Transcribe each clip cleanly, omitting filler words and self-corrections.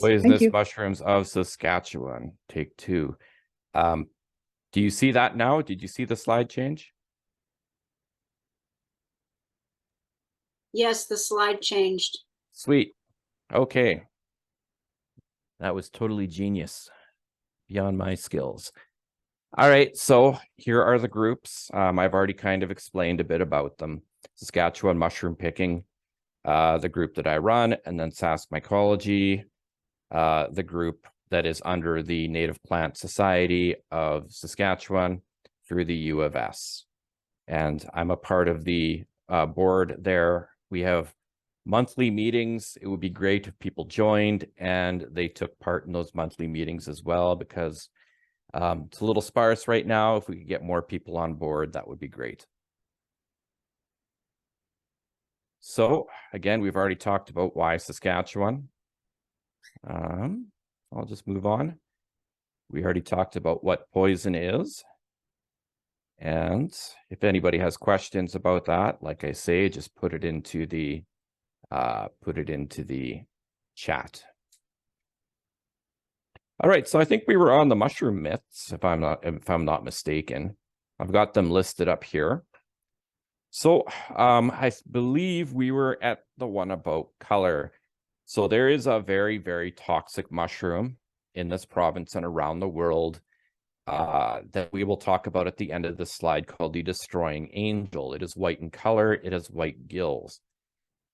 Thank Poisonous you. mushrooms of Saskatchewan, take 2. Do you see that now? Did you see the slide change? Yes, the slide changed. Sweet. Okay. That was totally genius, beyond my skills. All right, so here are the groups. I've already kind of explained a bit about them. Saskatchewan mushroom picking, the group that I run, and then Sask Mycology, the group that is under the Native Plant Society of Saskatchewan through the U of S. And I'm a part of the board there. We have monthly meetings. It would be great if people joined and they took part in those monthly meetings as well, because it's a little sparse right now. If we could get more people on board, that would be great. So again, we've already talked about why Saskatchewan. I'll just move on. We already talked about what poison is. And if anybody has questions about that, like I say, just put it into the chat. All right, so I think we were on the mushroom myths, if I'm not mistaken. I've got them listed up here. So I believe we were at the one about color. So there is a very, very toxic mushroom in this province and around the world that we will talk about at the end of this slide, called the destroying angel. It is white in color. It has white gills.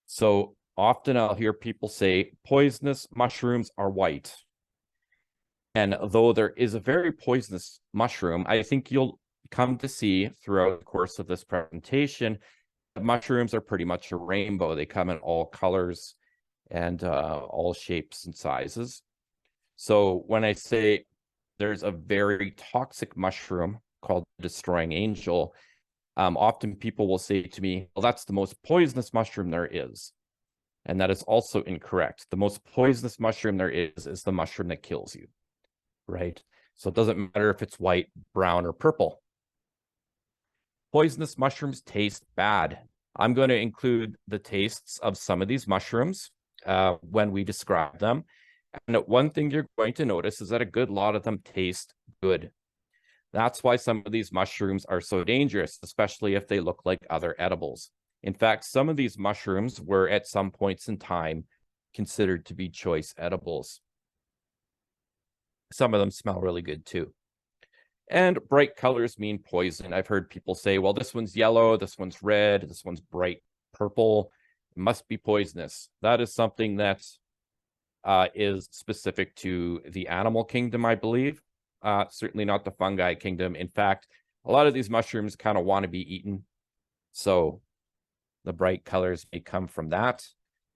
So often I'll hear people say poisonous mushrooms are white. And though there is a very poisonous mushroom, I think you'll come to see throughout the course of this presentation that mushrooms are pretty much a rainbow. They come in all colors and all shapes and sizes. So when I say there's a very toxic mushroom called destroying angel, often people will say to me, well, that's the most poisonous mushroom there is. And that is also incorrect. The most poisonous mushroom there is the mushroom that kills you, right? So it doesn't matter if it's white, brown, or purple. Poisonous mushrooms taste bad. I'm going to include the tastes of some of these mushrooms when we describe them. And one thing you're going to notice is that a good lot of them taste good. That's why some of these mushrooms are so dangerous, especially if they look like other edibles. In fact, some of these mushrooms were at some points in time considered to be choice edibles. Some of them smell really good too. And bright colors mean poison. I've heard people say, well, this one's yellow, this one's red, this one's bright purple. It must be poisonous. That is something that is specific to the animal kingdom, I believe. Certainly not the fungi kingdom. In fact, a lot of these mushrooms kind of want to be eaten. So the bright colors may come from that.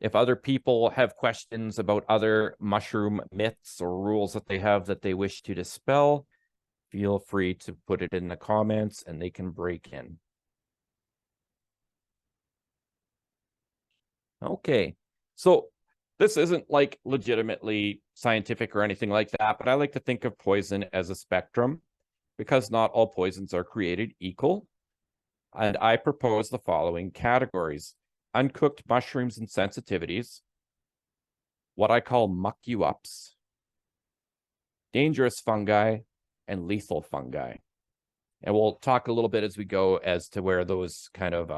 If other people have questions about other mushroom myths or rules that they have that they wish to dispel, feel free to put it in the comments and they can break in. Okay, so this isn't like legitimately scientific or anything like that, but I like to think of poison as a spectrum because not all poisons are created equal. And I propose the following categories: uncooked mushrooms and sensitivities, what I call muck-you-ups, dangerous fungi, and lethal fungi. And we'll talk a little bit as we go as to where those kind of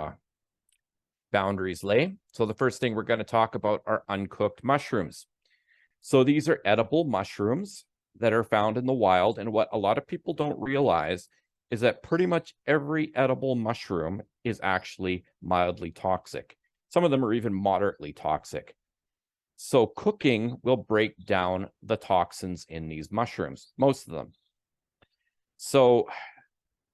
boundaries lay. So the first thing we're going to talk about are uncooked mushrooms. So these are edible mushrooms that are found in the wild. And what a lot of people don't realize is that pretty much every edible mushroom is actually mildly toxic. Some of them are even moderately toxic. So cooking will break down the toxins in these mushrooms, most of them. So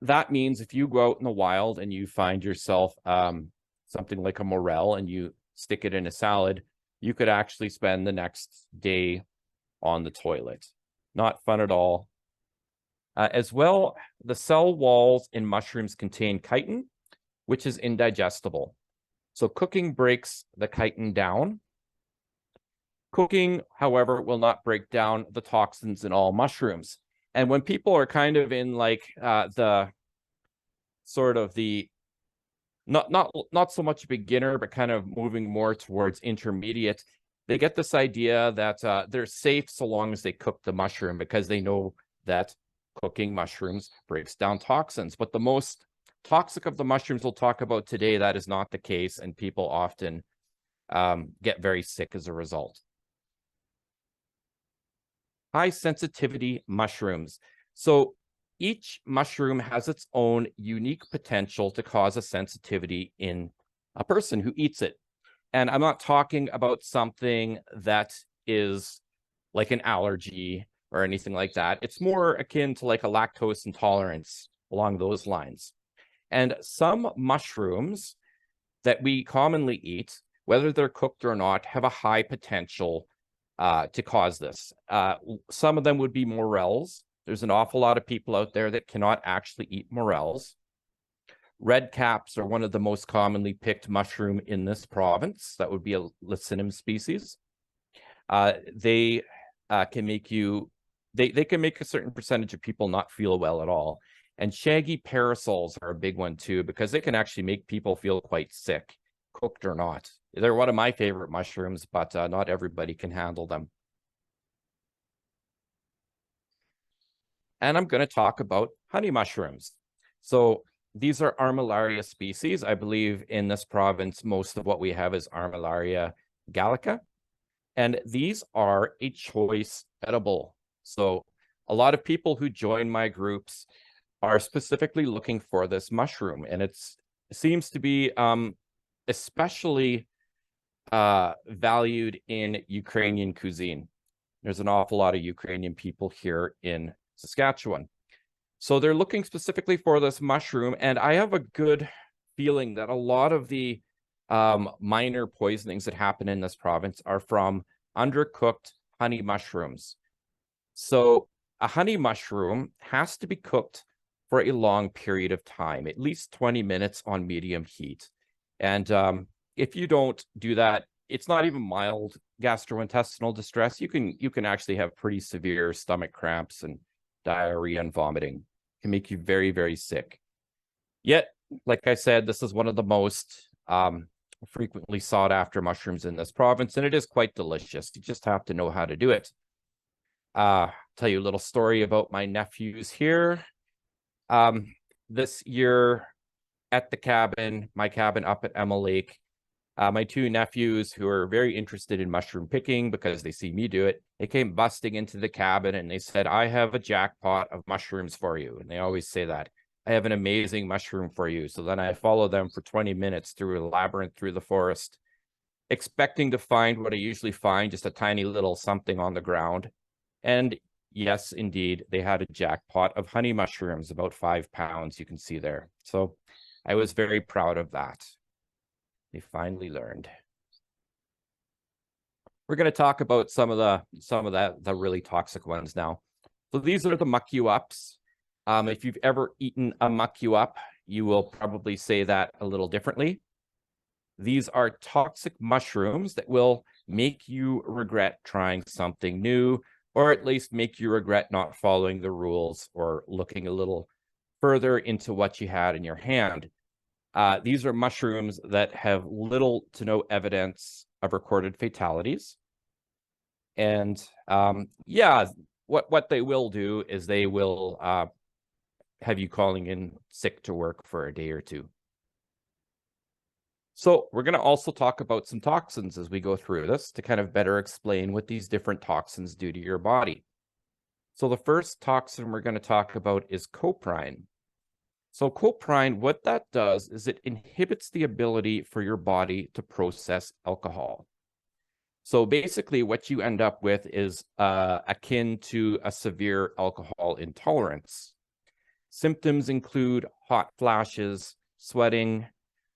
that means if you go out in the wild and you find yourself something like a morel and you stick it in a salad, you could actually spend the next day on the toilet. Not fun at all. As well, the cell walls in mushrooms contain chitin, which is indigestible. So cooking breaks the chitin down. Cooking, however, will not break down the toxins in all mushrooms. And when people are kind of in like the sort of the not so much beginner, but kind of moving more towards intermediate, they get this idea that they're safe so long as they cook the mushroom, because they know that cooking mushrooms breaks down toxins. But the most toxic of the mushrooms we'll talk about today, that is not the case, and people often get very sick as a result. High sensitivity mushrooms. So each mushroom has its own unique potential to cause a sensitivity in a person who eats it. And I'm not talking about something that is like an allergy or anything like that. It's more akin to like a lactose intolerance along those lines. And some mushrooms that we commonly eat, whether they're cooked or not, have a high potential to cause this. Some of them would be morels. There's an awful lot of people out there that cannot actually eat morels. Red caps are one of the most commonly picked mushroom in this province. That would be a Licinium species. They can make you, they can make a certain percentage of people not feel well at all. And shaggy parasols are a big one too, because they can actually make people feel quite sick, cooked or not. They're one of my favorite mushrooms, but not everybody can handle them. And I'm going to talk about honey mushrooms. So these are Armillaria species. I believe in this province, most of what we have is Armillaria gallica. And these are a choice edible. So a lot of people who join my groups are specifically looking for this mushroom. And it seems to be especially valued in Ukrainian cuisine. There's an awful lot of Ukrainian people here in Saskatchewan. So they're looking specifically for this mushroom, and I have a good feeling that a lot of the minor poisonings that happen in this province are from undercooked honey mushrooms. So a honey mushroom has to be cooked for a long period of time, at least 20 minutes on medium heat. And if you don't do that, it's not even mild gastrointestinal distress. You can actually have pretty severe stomach cramps and diarrhea and vomiting. It can make you very, very sick. Yet, like I said, this is one of the most frequently sought after mushrooms in this province, and it is quite delicious. You just have to know how to do it. Tell you a little story about my nephews here. This year at the cabin, my cabin up at Emma Lake, my two nephews, who are very interested in mushroom picking because they see me do it, they came busting into the cabin and they said, "I have a jackpot of mushrooms for you." And they always say that. "I have an amazing mushroom for you." So then I follow them for 20 minutes through a labyrinth through the forest, expecting to find what I usually find, just a tiny little something on the ground. And yes, indeed, they had a jackpot of honey mushrooms, about 5 pounds, you can see there. So I was very proud of that. They finally learned. We're going to talk about some of the really toxic ones now. So these are the muck-you-ups. If you've ever eaten a muck-you-up, you will probably say that a little differently. These are toxic mushrooms that will make you regret trying something new, or at least make you regret not following the rules or looking a little further into what you had in your hand. These are mushrooms that have little to no evidence of recorded fatalities. And yeah, what they will do is they will have you calling in sick to work for a day or two. So we're going to also talk about some toxins as we go through this to kind of better explain what these different toxins do to your body. So the first toxin we're going to talk about is coprine. So coprine, what that does is it inhibits the ability for your body to process alcohol. So basically what you end up with is akin to a severe alcohol intolerance. Symptoms include hot flashes, sweating,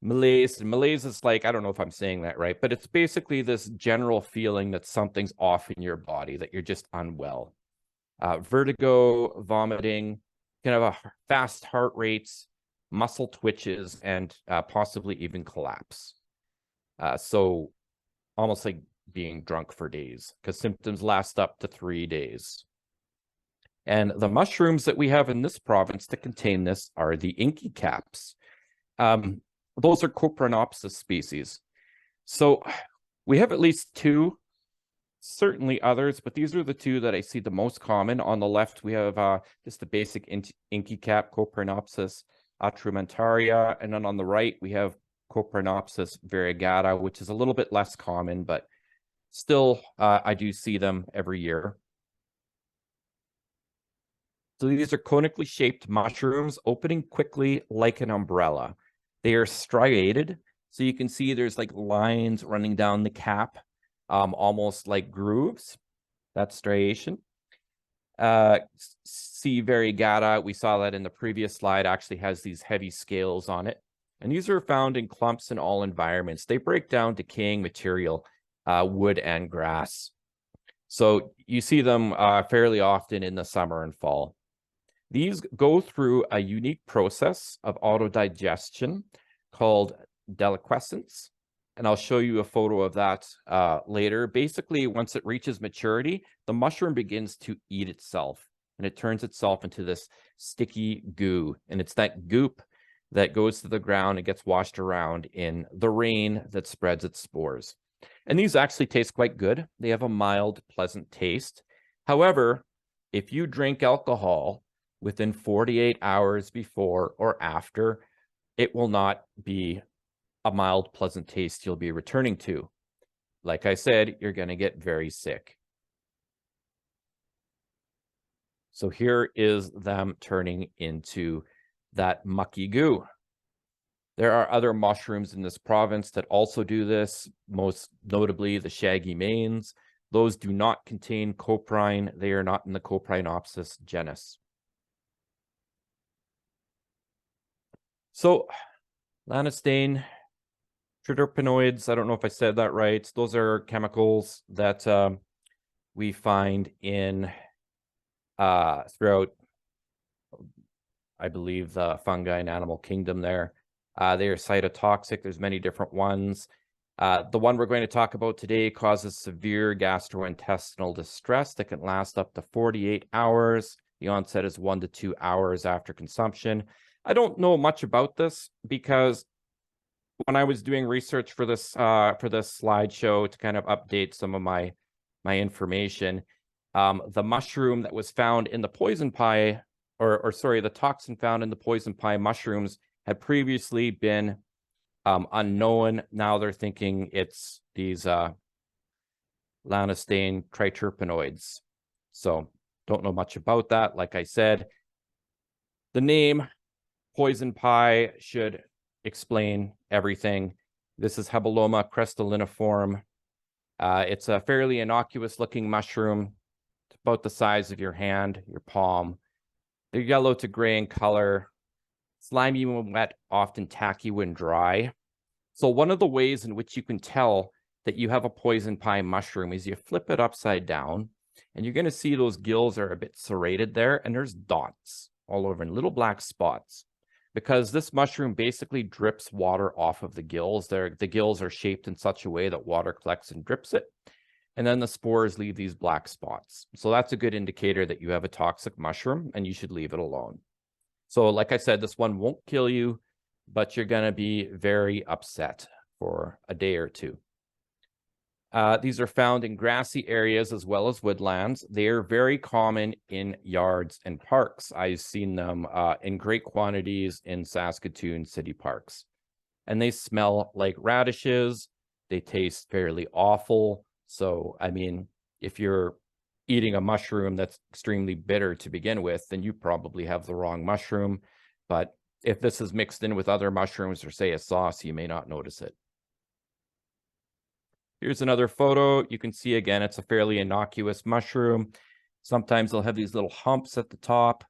malaise. And malaise is like, I don't know if I'm saying that right, but it's basically this general feeling that something's off in your body, that you're just unwell. Vertigo, vomiting, can have a fast heart rates, muscle twitches, and possibly even collapse. So almost like being drunk for days, because symptoms last up to 3 days. And the mushrooms that we have in this province that contain this are the inky caps. Those are Coprinopsis species. So we have at least two certainly others, but these are the two that I see the most common. On the left, we have just the basic inky cap, Coprinopsis atrumentaria, and then on the right, we have Coprinopsis variegata, which is a little bit less common, but still, I do see them every year. So these are conically shaped mushrooms opening quickly like an umbrella. They are striated, so you can see there's like lines running down the cap, almost like grooves. That's striation. C. variegata, we saw that in the previous slide, actually has these heavy scales on it. And these are found in clumps in all environments. They break down decaying material, wood and grass. So you see them fairly often in the summer and fall. These go through a unique process of autodigestion called deliquescence. And I'll show you a photo of that later. Basically, once it reaches maturity, the mushroom begins to eat itself, and it turns itself into this sticky goo. And it's that goop that goes to the ground and gets washed around in the rain that spreads its spores. And these actually taste quite good. They have a mild, pleasant taste. However, if you drink alcohol within 48 hours before or after, it will not be a mild, pleasant taste you'll be returning to. Like I said, you're going to get very sick. So here is them turning into that mucky goo. There are other mushrooms in this province that also do this, most notably the shaggy manes. Those do not contain coprine. They are not in the Coprinopsis genus. So, lanistane, triterpenoids, I don't know if I said that right. Those are chemicals that we find in throughout, I believe, the fungi and animal kingdom there. They are cytotoxic. There's many different ones. The one we're going to talk about today causes severe gastrointestinal distress that can last up to 48 hours. The onset is 1 to 2 hours after consumption. I don't know much about this because when I was doing research for this slideshow to kind of update some of my information, the mushroom that was found in the poison pie, or sorry, the toxin found in the poison pie mushrooms had previously been unknown. Now they're thinking it's these lanistane triterpenoids. So don't know much about that. Like I said, the name poison pie should explain everything. This is Hebeloma crystalliniform. It's a fairly innocuous looking mushroom. It's about the size of your hand, your palm. They're yellow to gray in color, slimy when wet, often tacky when dry. So one of the ways in which you can tell that you have a poison pie mushroom is you flip it upside down, and you're going to see those gills are a bit serrated there, and there's dots all over and little black spots, because this mushroom basically drips water off of the gills. The gills are shaped in such a way that water collects and drips it, and then the spores leave these black spots. So that's a good indicator that you have a toxic mushroom, and you should leave it alone. So like I said, this one won't kill you, but you're going to be very upset for a day or two. These are found in grassy areas as well as woodlands. They are very common in yards and parks. I've seen them in great quantities in Saskatoon city parks. And they smell like radishes. They taste fairly awful. So, I mean, if you're eating a mushroom that's extremely bitter to begin with, then you probably have the wrong mushroom. But if this is mixed in with other mushrooms or say a sauce, you may not notice it. Here's another photo. You can see again, it's a fairly innocuous mushroom. Sometimes they'll have these little humps at the top,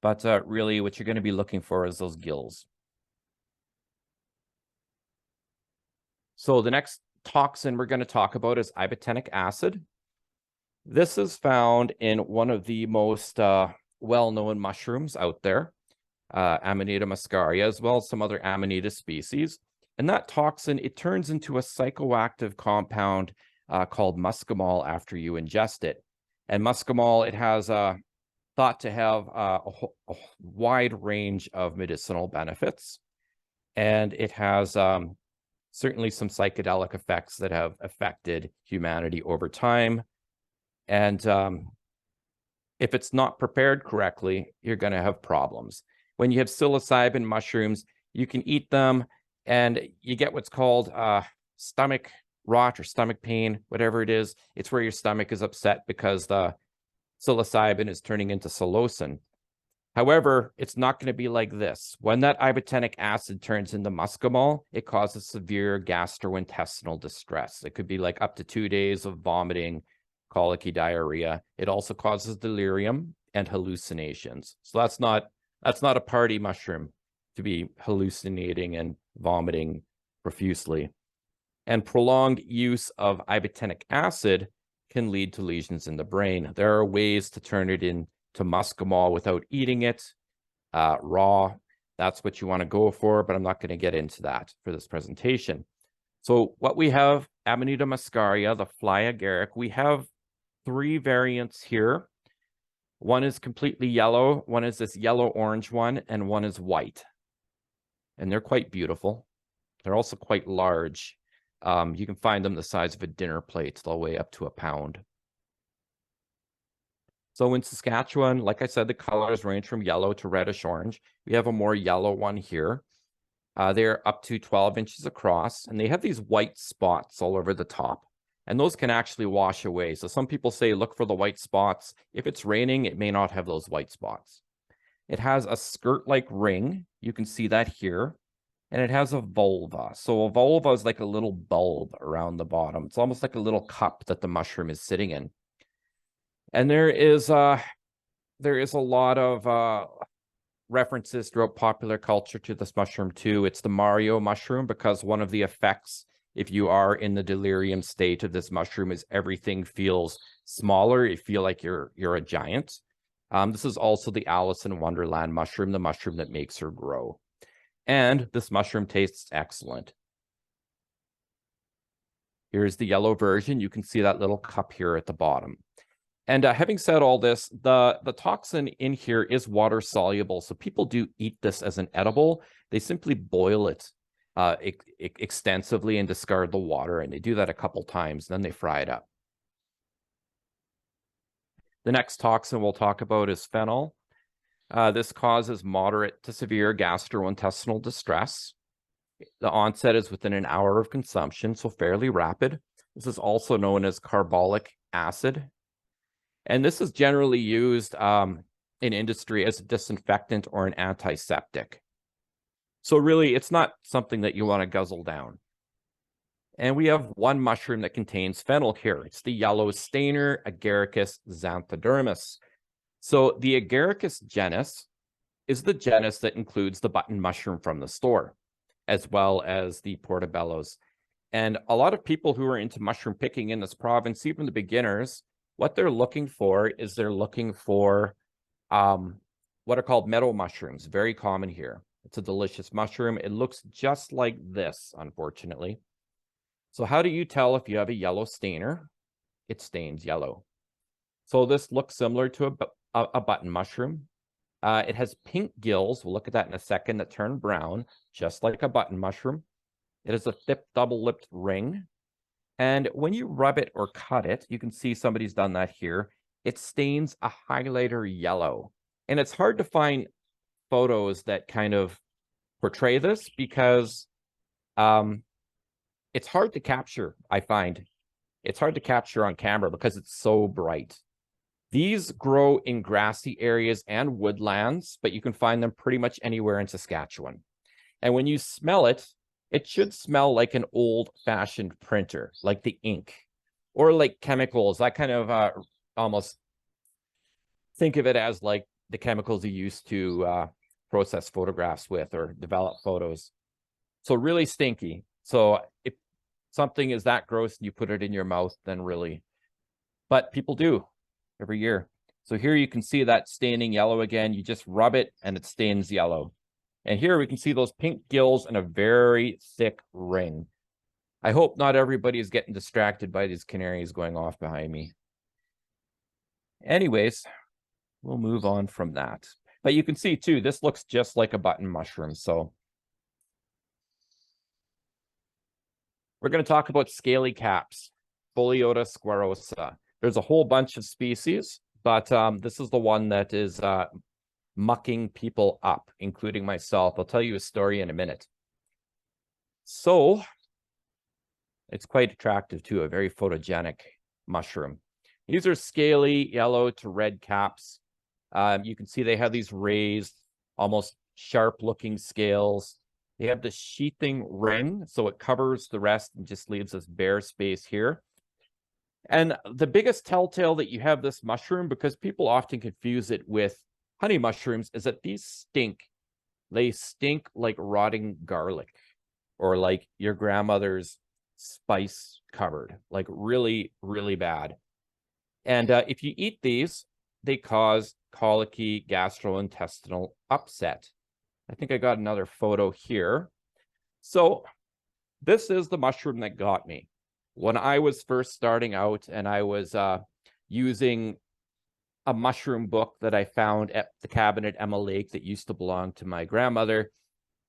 but really what you're going to be looking for is those gills. So the next toxin we're going to talk about is ibotenic acid. This is found in one of the most well-known mushrooms out there, Amanita muscaria, as well as some other Amanita species. And that toxin, it turns into a psychoactive compound called muscimol after you ingest it. And muscimol, it has thought to have a wide range of medicinal benefits. And it has certainly some psychedelic effects that have affected humanity over time. And if it's not prepared correctly, you're going to have problems. When you have psilocybin mushrooms, you can eat them and you get what's called stomach rot or stomach pain, whatever it is. It's where your stomach is upset because the psilocybin is turning into psilocin. However, it's not going to be like this. When that ibotenic acid turns into muscimol, it causes severe gastrointestinal distress. It could be like up to 2 days of vomiting, colicky diarrhea. It also causes delirium and hallucinations. So that's not a party mushroom to be hallucinating and vomiting profusely. And prolonged use of ibotenic acid can lead to lesions in the brain. There are ways to turn it into muscimol without eating it raw. That's what you want to go for, but I'm not going to get into that for this presentation. So what we have, Amanita muscaria, the fly agaric, we have 3 variants here. One is completely yellow, one is this yellow-orange one, and one is white. And they're quite beautiful. They're also quite large. You can find them the size of a dinner plate. They'll weigh up to 1 pound. So in Saskatchewan, like I said, the colors range from yellow to reddish-orange. We have a more yellow one here. They're up to 12 inches across, and they have these white spots all over the top. And those can actually wash away. So some people say, look for the white spots. If it's raining, it may not have those white spots. It has a skirt-like ring. You can see that here. And it has a vulva. So a vulva is like a little bulb around the bottom. It's almost like a little cup that the mushroom is sitting in. And there is a lot of references throughout popular culture to this mushroom too. It's the Mario mushroom because one of the effects, if you are in the delirium state of this mushroom, is everything feels smaller. You feel like you're a giant. This is also the Alice in Wonderland mushroom, the mushroom that makes her grow. And this mushroom tastes excellent. Here's the yellow version. You can see that little cup here at the bottom. And having said all this, the toxin in here is water soluble. So people do eat this as an edible. They simply boil it extensively and discard the water. And they do that a couple times. Then they fry it up. The next toxin we'll talk about is phenol. This causes moderate to severe gastrointestinal distress. The onset is within an hour of consumption, so fairly rapid. This is also known as carbolic acid. And this is generally used in industry as a disinfectant or an antiseptic. So really, it's not something that you want to guzzle down. And we have one mushroom that contains phenol here. It's the yellow stainer, Agaricus xanthodermis. So the Agaricus genus is the genus that includes the button mushroom from the store, as well as the portobellos. And a lot of people who are into mushroom picking in this province, even the beginners, what they're looking for is they're looking for what are called meadow mushrooms, very common here. It's a delicious mushroom. It looks just like this, unfortunately. So how do you tell if you have a yellow stainer? It stains yellow. So this looks similar to a button mushroom. It has pink gills. We'll look at that in a second, that turn brown, just like a button mushroom. It has a thick double-lipped ring. And when you rub it or cut it, you can see somebody's done that here. It stains a highlighter yellow. And it's hard to find photos that kind of portray this because it's hard to capture, I find. It's hard to capture on camera because it's so bright. These grow in grassy areas and woodlands, but you can find them pretty much anywhere in Saskatchewan. And when you smell it, it should smell like an old-fashioned printer, like the ink, or like chemicals. I kind of almost think of it as like the chemicals you used to process photographs with or develop photos. So really stinky. So if something is that gross and you put it in your mouth, then really. But people do every year. So here you can see that staining yellow again. You just rub it and it stains yellow. And here we can see those pink gills and a very thick ring. I hope not everybody is getting distracted by these canaries going off behind me. Anyways, we'll move on from that. But you can see too, this looks just like a button mushroom. So we're going to talk about scaly caps, Pholiota squarosa. There's a whole bunch of species, but this is the one that is mucking people up, including myself. I'll tell you a story in a minute. So it's quite attractive too, a very photogenic mushroom. These are scaly yellow to red caps. You can see they have these raised, almost sharp-looking scales. They have the sheathing ring, so it covers the rest and just leaves this bare space here. And the biggest telltale that you have this mushroom, because people often confuse it with honey mushrooms, is that these stink. They stink like rotting garlic or like your grandmother's spice cupboard, like really, really bad. And if you eat these, they cause colicky gastrointestinal upset. I think I got another photo here. So this is the mushroom that got me. When I was first starting out and I was using a mushroom book that I found at the cabin at Emma Lake that used to belong to my grandmother,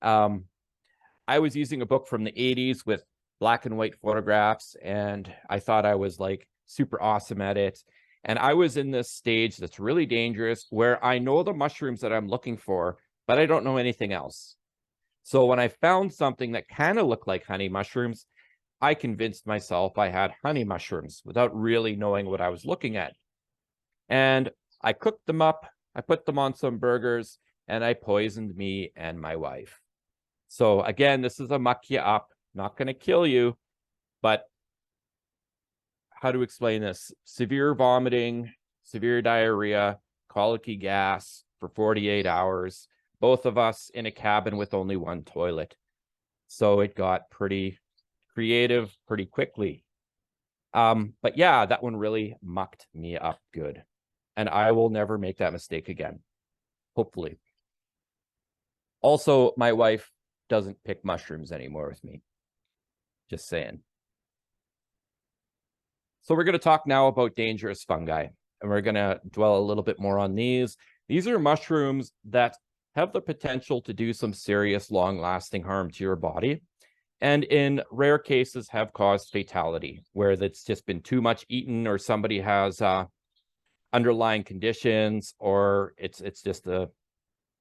I was using a book from the 80s with black and white photographs, and I thought I was like super awesome at it. And I was in this stage that's really dangerous where I know the mushrooms that I'm looking for, but I don't know anything else. So when I found something that kind of looked like honey mushrooms, I convinced myself I had honey mushrooms without really knowing what I was looking at. And I cooked them up, I put them on some burgers, and I poisoned me and my wife. So again, this is a muck you up, not going to kill you, but how to explain this? Severe vomiting, severe diarrhea, colicky gas for 48 hours, both of us in a cabin with only one toilet. So it got pretty creative pretty quickly. But yeah, that one really mucked me up good. And I will never make that mistake again, hopefully. Also, my wife doesn't pick mushrooms anymore with me. Just saying. So we're going to talk now about dangerous fungi, and we're going to dwell a little bit more on these. These are mushrooms that have the potential to do some serious long-lasting harm to your body, and in rare cases have caused fatality, where it's just been too much eaten, or somebody has underlying conditions, or it's just they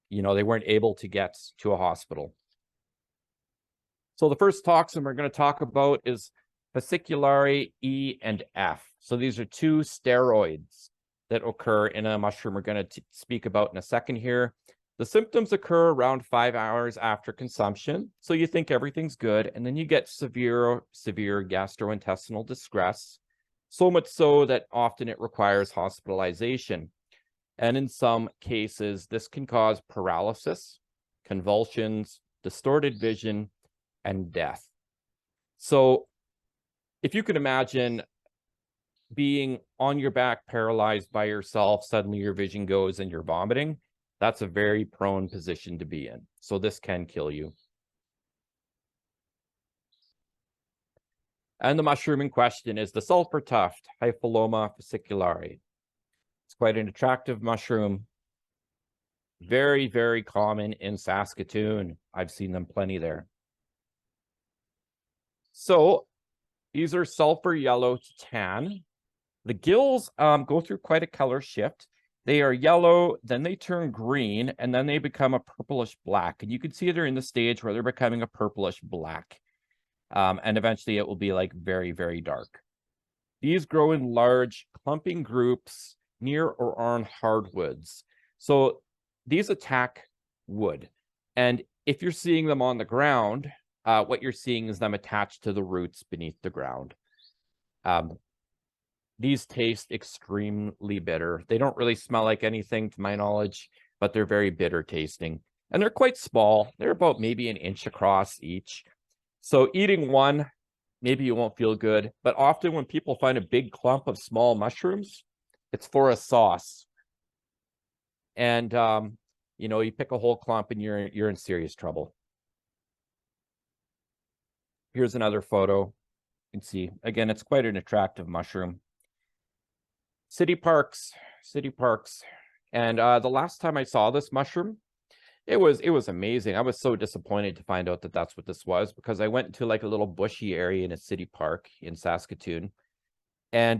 weren't able to get to a hospital. So the first toxin we're going to talk about is fasciculare E and F. So these are two steroids that occur in a mushroom we're going to speak about in a second here. The symptoms occur around 5 hours after consumption. So you think everything's good, and then you get severe gastrointestinal distress, so much so that often it requires hospitalization. And in some cases, this can cause paralysis, convulsions, distorted vision, and death. So if you can imagine being on your back, paralyzed by yourself, suddenly your vision goes and you're vomiting, that's a very prone position to be in. So this can kill you. And the mushroom in question is the sulfur tuft, Hypholoma fasciculare. It's quite an attractive mushroom. Very, very common in Saskatoon. I've seen them plenty there. So these are sulfur yellow to tan. The gills go through quite a color shift. They are yellow, then they turn green, and then they become a purplish black. And you can see they're in the stage where they're becoming a purplish black. And eventually it will be like very, very dark. These grow in large clumping groups near or on hardwoods. So these attack wood. And if you're seeing them on the ground, what you're seeing is them attached to the roots beneath the ground. These taste extremely bitter. They don't really smell like anything to my knowledge, but they're very bitter tasting. And they're quite small. They're about maybe an inch across each. So eating one, maybe you won't feel good. But often when people find a big clump of small mushrooms, it's for a sauce. And, you pick a whole clump and you're in serious trouble. Here's another photo. You can see, again, it's quite an attractive mushroom. City parks. And the last time I saw this mushroom, it was amazing. I was so disappointed to find out that that's what this was, because I went into like a little bushy area in a city park in Saskatoon. And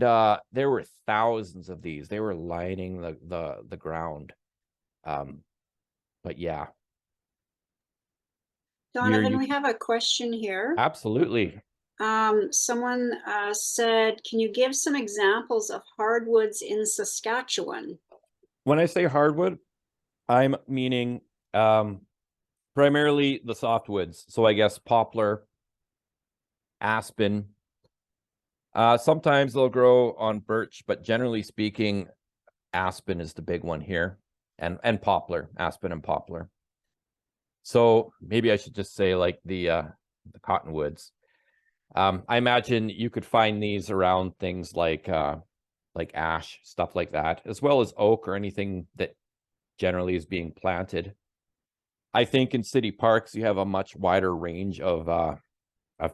there were thousands of these. They were lining the ground. But yeah. Donovan, we have a question here. Absolutely. Someone said, can you give some examples of hardwoods in Saskatchewan? When I say hardwood, I'm meaning primarily the softwoods. So I guess poplar, aspen. Sometimes they'll grow on birch, but generally speaking, aspen is the big one here, and poplar, aspen and poplar. So maybe I should just say like the cottonwoods. I imagine you could find these around things like ash, stuff like that, as well as oak or anything that generally is being planted. I think in city parks you have a much wider range of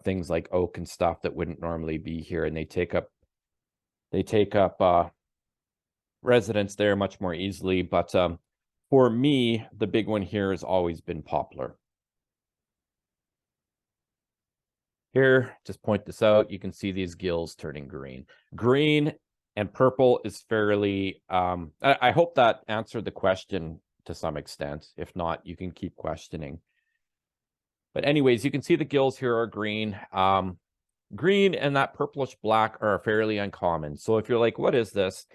things like oak and stuff that wouldn't normally be here, and they take up residence there much more easily. But for me, the big one here has always been poplar. Here, just point this out, you can see these gills turning green. Green and purple is fairly, I hope that answered the question to some extent. If not, you can keep questioning. But anyways, you can see the gills here are green. Green and that purplish black are fairly uncommon. So if you're like, what is this?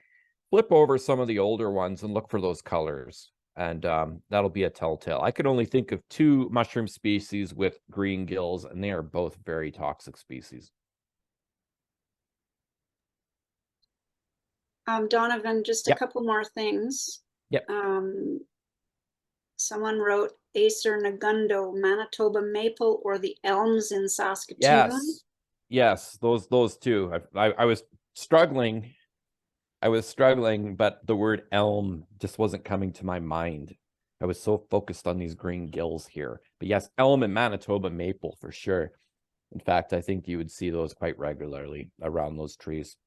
Flip over some of the older ones and look for those colors. And that'll be a telltale. I could only think of 2 mushroom species with green gills, and they are both very toxic species. Donovan, just a couple more things. Yep. Someone wrote Acer Negundo, Manitoba maple, or the elms in Saskatoon. Yes, those two. I was struggling. But the word elm just wasn't coming to my mind. I was so focused on these green gills here. But yes, elm and Manitoba maple for sure. In fact, I think you would see those quite regularly around those trees.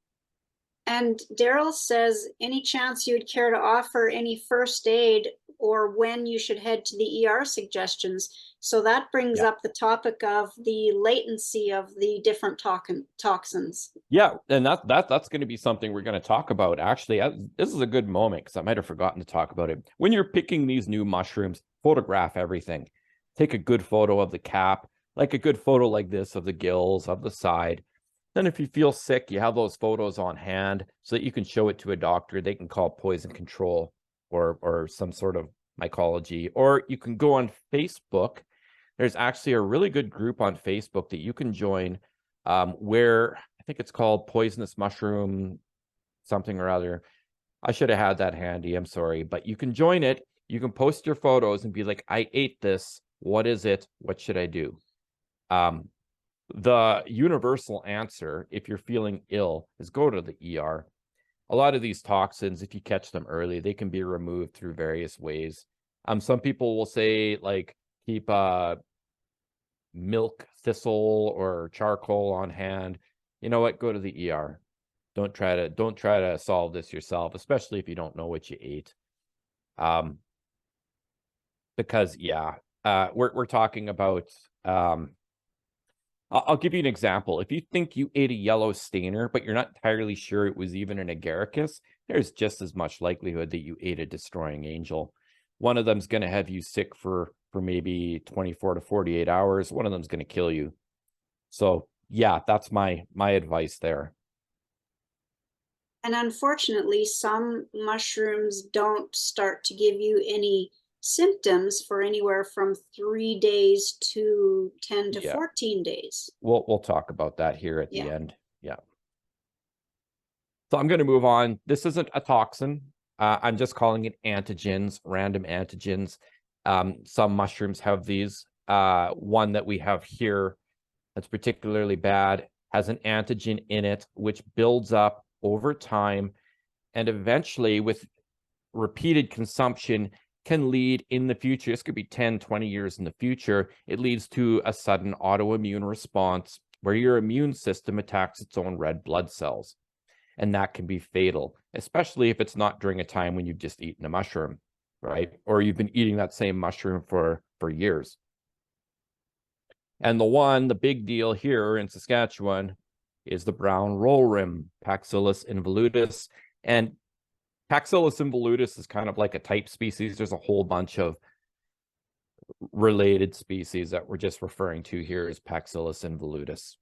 And Daryl says, any chance you'd care to offer any first aid or when you should head to the ER suggestions? So that brings up the topic of the latency of the different toxins. Yeah, and that's going to be something we're going to talk about. Actually, this is a good moment because I might have forgotten to talk about it. When you're picking these new mushrooms, photograph everything. Take a good photo of the cap, like a good photo like this of the gills, of the side. Then if you feel sick, you have those photos on hand so that you can show it to a doctor. They can call poison control or some sort of mycology. Or you can go on Facebook. There's actually a really good group on Facebook that you can join where I think it's called Poisonous Mushroom something or other. I should have had that handy. I'm sorry. But you can join it. You can post your photos and be like, I ate this. What is it? What should I do? The universal answer, if you're feeling ill, is go to the ER. A lot of these toxins, if you catch them early, they can be removed through various ways. Some people will say, like, keep milk thistle or charcoal on hand. You know what? Go to the ER. Don't try to solve this yourself, especially if you don't know what you ate. Because we're talking about I'll give you an example. If you think you ate a yellow stainer, but you're not entirely sure it was even an agaricus, there's just as much likelihood that you ate a destroying angel. One of them's going to have you sick for maybe 24 to 48 hours. One of them's going to kill you. So yeah, that's my advice there. And unfortunately, some mushrooms don't start to give you any symptoms for anywhere from 3 days to 10 to 14 days. We'll talk about that here at the end. Yeah. So I'm going to move on. This isn't a toxin. I'm just calling it antigens, random antigens. Some mushrooms have these. One that we have here that's particularly bad has an antigen in it, which builds up over time and eventually with repeated consumption can lead in the future, this could be 10, 20 years in the future, it leads to a sudden autoimmune response where your immune system attacks its own red blood cells. And that can be fatal, especially if it's not during a time when you've just eaten a mushroom, right? Or you've been eating that same mushroom for years. And the big deal here in Saskatchewan is the brown roll rim, Paxillus involutus. And Paxillus involutus is kind of like a type species. There's a whole bunch of related species that we're just referring to here as Paxillus involutus.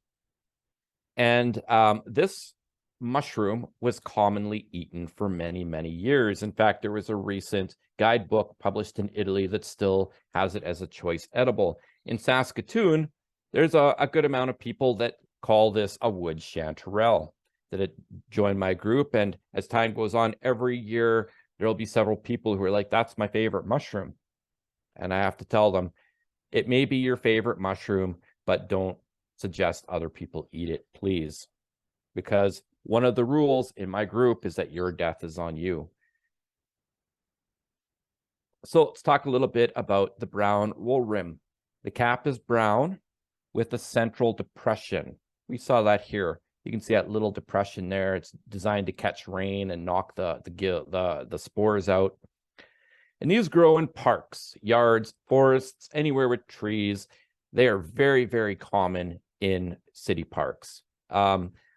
And this mushroom was commonly eaten for many, many years. In fact, there was a recent guidebook published in Italy that still has it as a choice edible. In Saskatoon, there's a good amount of people that call this a wood chanterelle that had joined my group. And as time goes on, every year, there'll be several people who are like, that's my favorite mushroom. And I have to tell them, it may be your favorite mushroom, but don't suggest other people eat it, please. Because one of the rules in my group is that your death is on you. So let's talk a little bit about the brown roll rim. The cap is brown with a central depression. We saw that here. You can see that little depression there. It's designed to catch rain and knock the spores out. And these grow in parks, yards, forests, anywhere with trees. They are very, very common in city parks.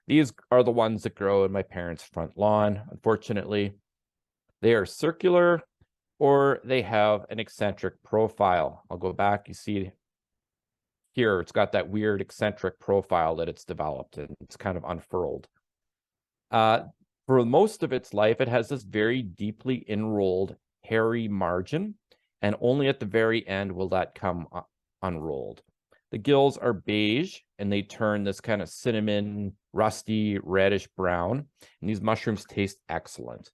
These are the ones that grow in my parents' front lawn, unfortunately. They are circular or they have an eccentric profile. I'll go back, you see here, it's got that weird eccentric profile that it's developed and it's kind of unfurled. For most of its life, it has this very deeply enrolled hairy margin, and only at the very end will that come unrolled. The gills are beige and they turn this kind of cinnamon, rusty, reddish brown, and these mushrooms taste excellent.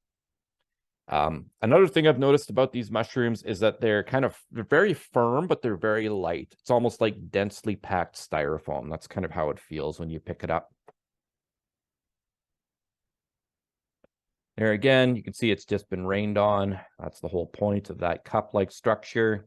Another thing I've noticed about these mushrooms is that they're very firm, but they're very light. It's almost like densely packed styrofoam. That's kind of how it feels when you pick it up. There again, you can see it's just been rained on. That's the whole point of that cup-like structure.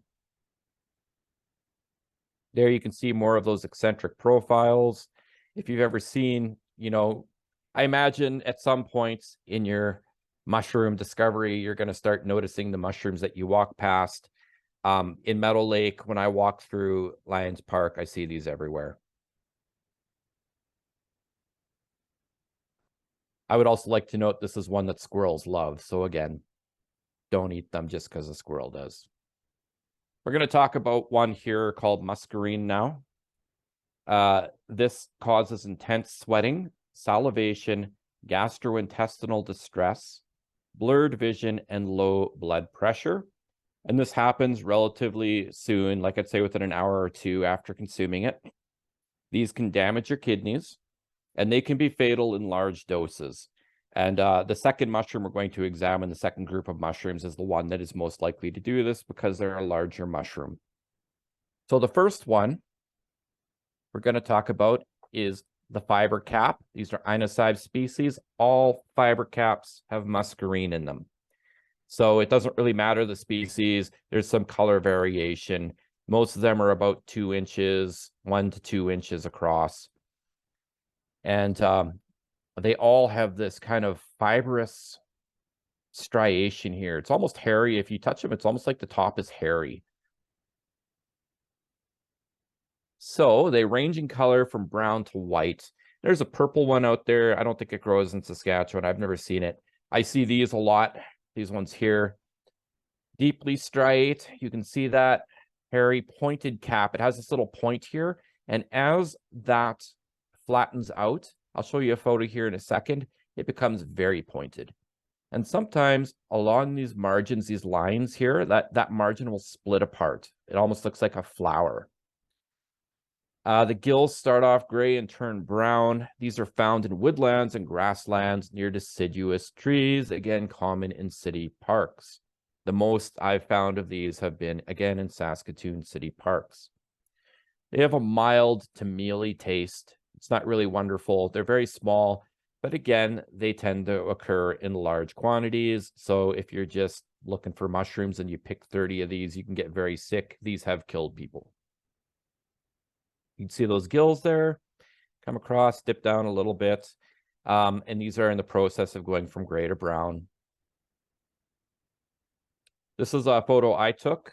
There you can see more of those eccentric profiles. If you've ever seen, I imagine at some point in your mushroom discovery, you're going to start noticing the mushrooms that you walk past. In Meadow Lake, when I walk through Lions Park, I see these everywhere. I would also like to note this is one that squirrels love. So again, don't eat them just because a squirrel does. We're going to talk about one here called muscarine now. This causes intense sweating, salivation, gastrointestinal distress, blurred vision, and low blood pressure. And this happens relatively soon, like I'd say within an hour or two after consuming it. These can damage your kidneys, and they can be fatal in large doses. And the second mushroom we're going to examine, the second group of mushrooms, is the one that is most likely to do this because they're a larger mushroom. So the first one we're going to talk about is the fiber cap. These are inocybe species. All fiber caps have muscarine in them. So it doesn't really matter the species. There's some color variation. Most of them are about 2 inches, 1 to 2 inches across. And they all have this kind of fibrous striation here. It's almost hairy. If you touch them, it's almost like the top is hairy. So they range in color from brown to white. There's a purple one out there. I don't think it grows in Saskatchewan. I've never seen it. I see these a lot. These ones here. Deeply striate. You can see that hairy pointed cap. It has this little point here. And as that flattens out, I'll show you a photo here in a second, it becomes very pointed. And sometimes along these margins, these lines here, that margin will split apart. It almost looks like a flower. The gills start off gray and turn brown. These are found in woodlands and grasslands near deciduous trees, again, common in city parks. The most I've found of these have been, again, in Saskatoon city parks. They have a mild to mealy taste. It's not really wonderful. They're very small, but again, they tend to occur in large quantities. So if you're just looking for mushrooms and you pick 30 of these, you can get very sick. These have killed people. You can see those gills there, come across, dip down a little bit. And these are in the process of going from gray to brown. This is a photo I took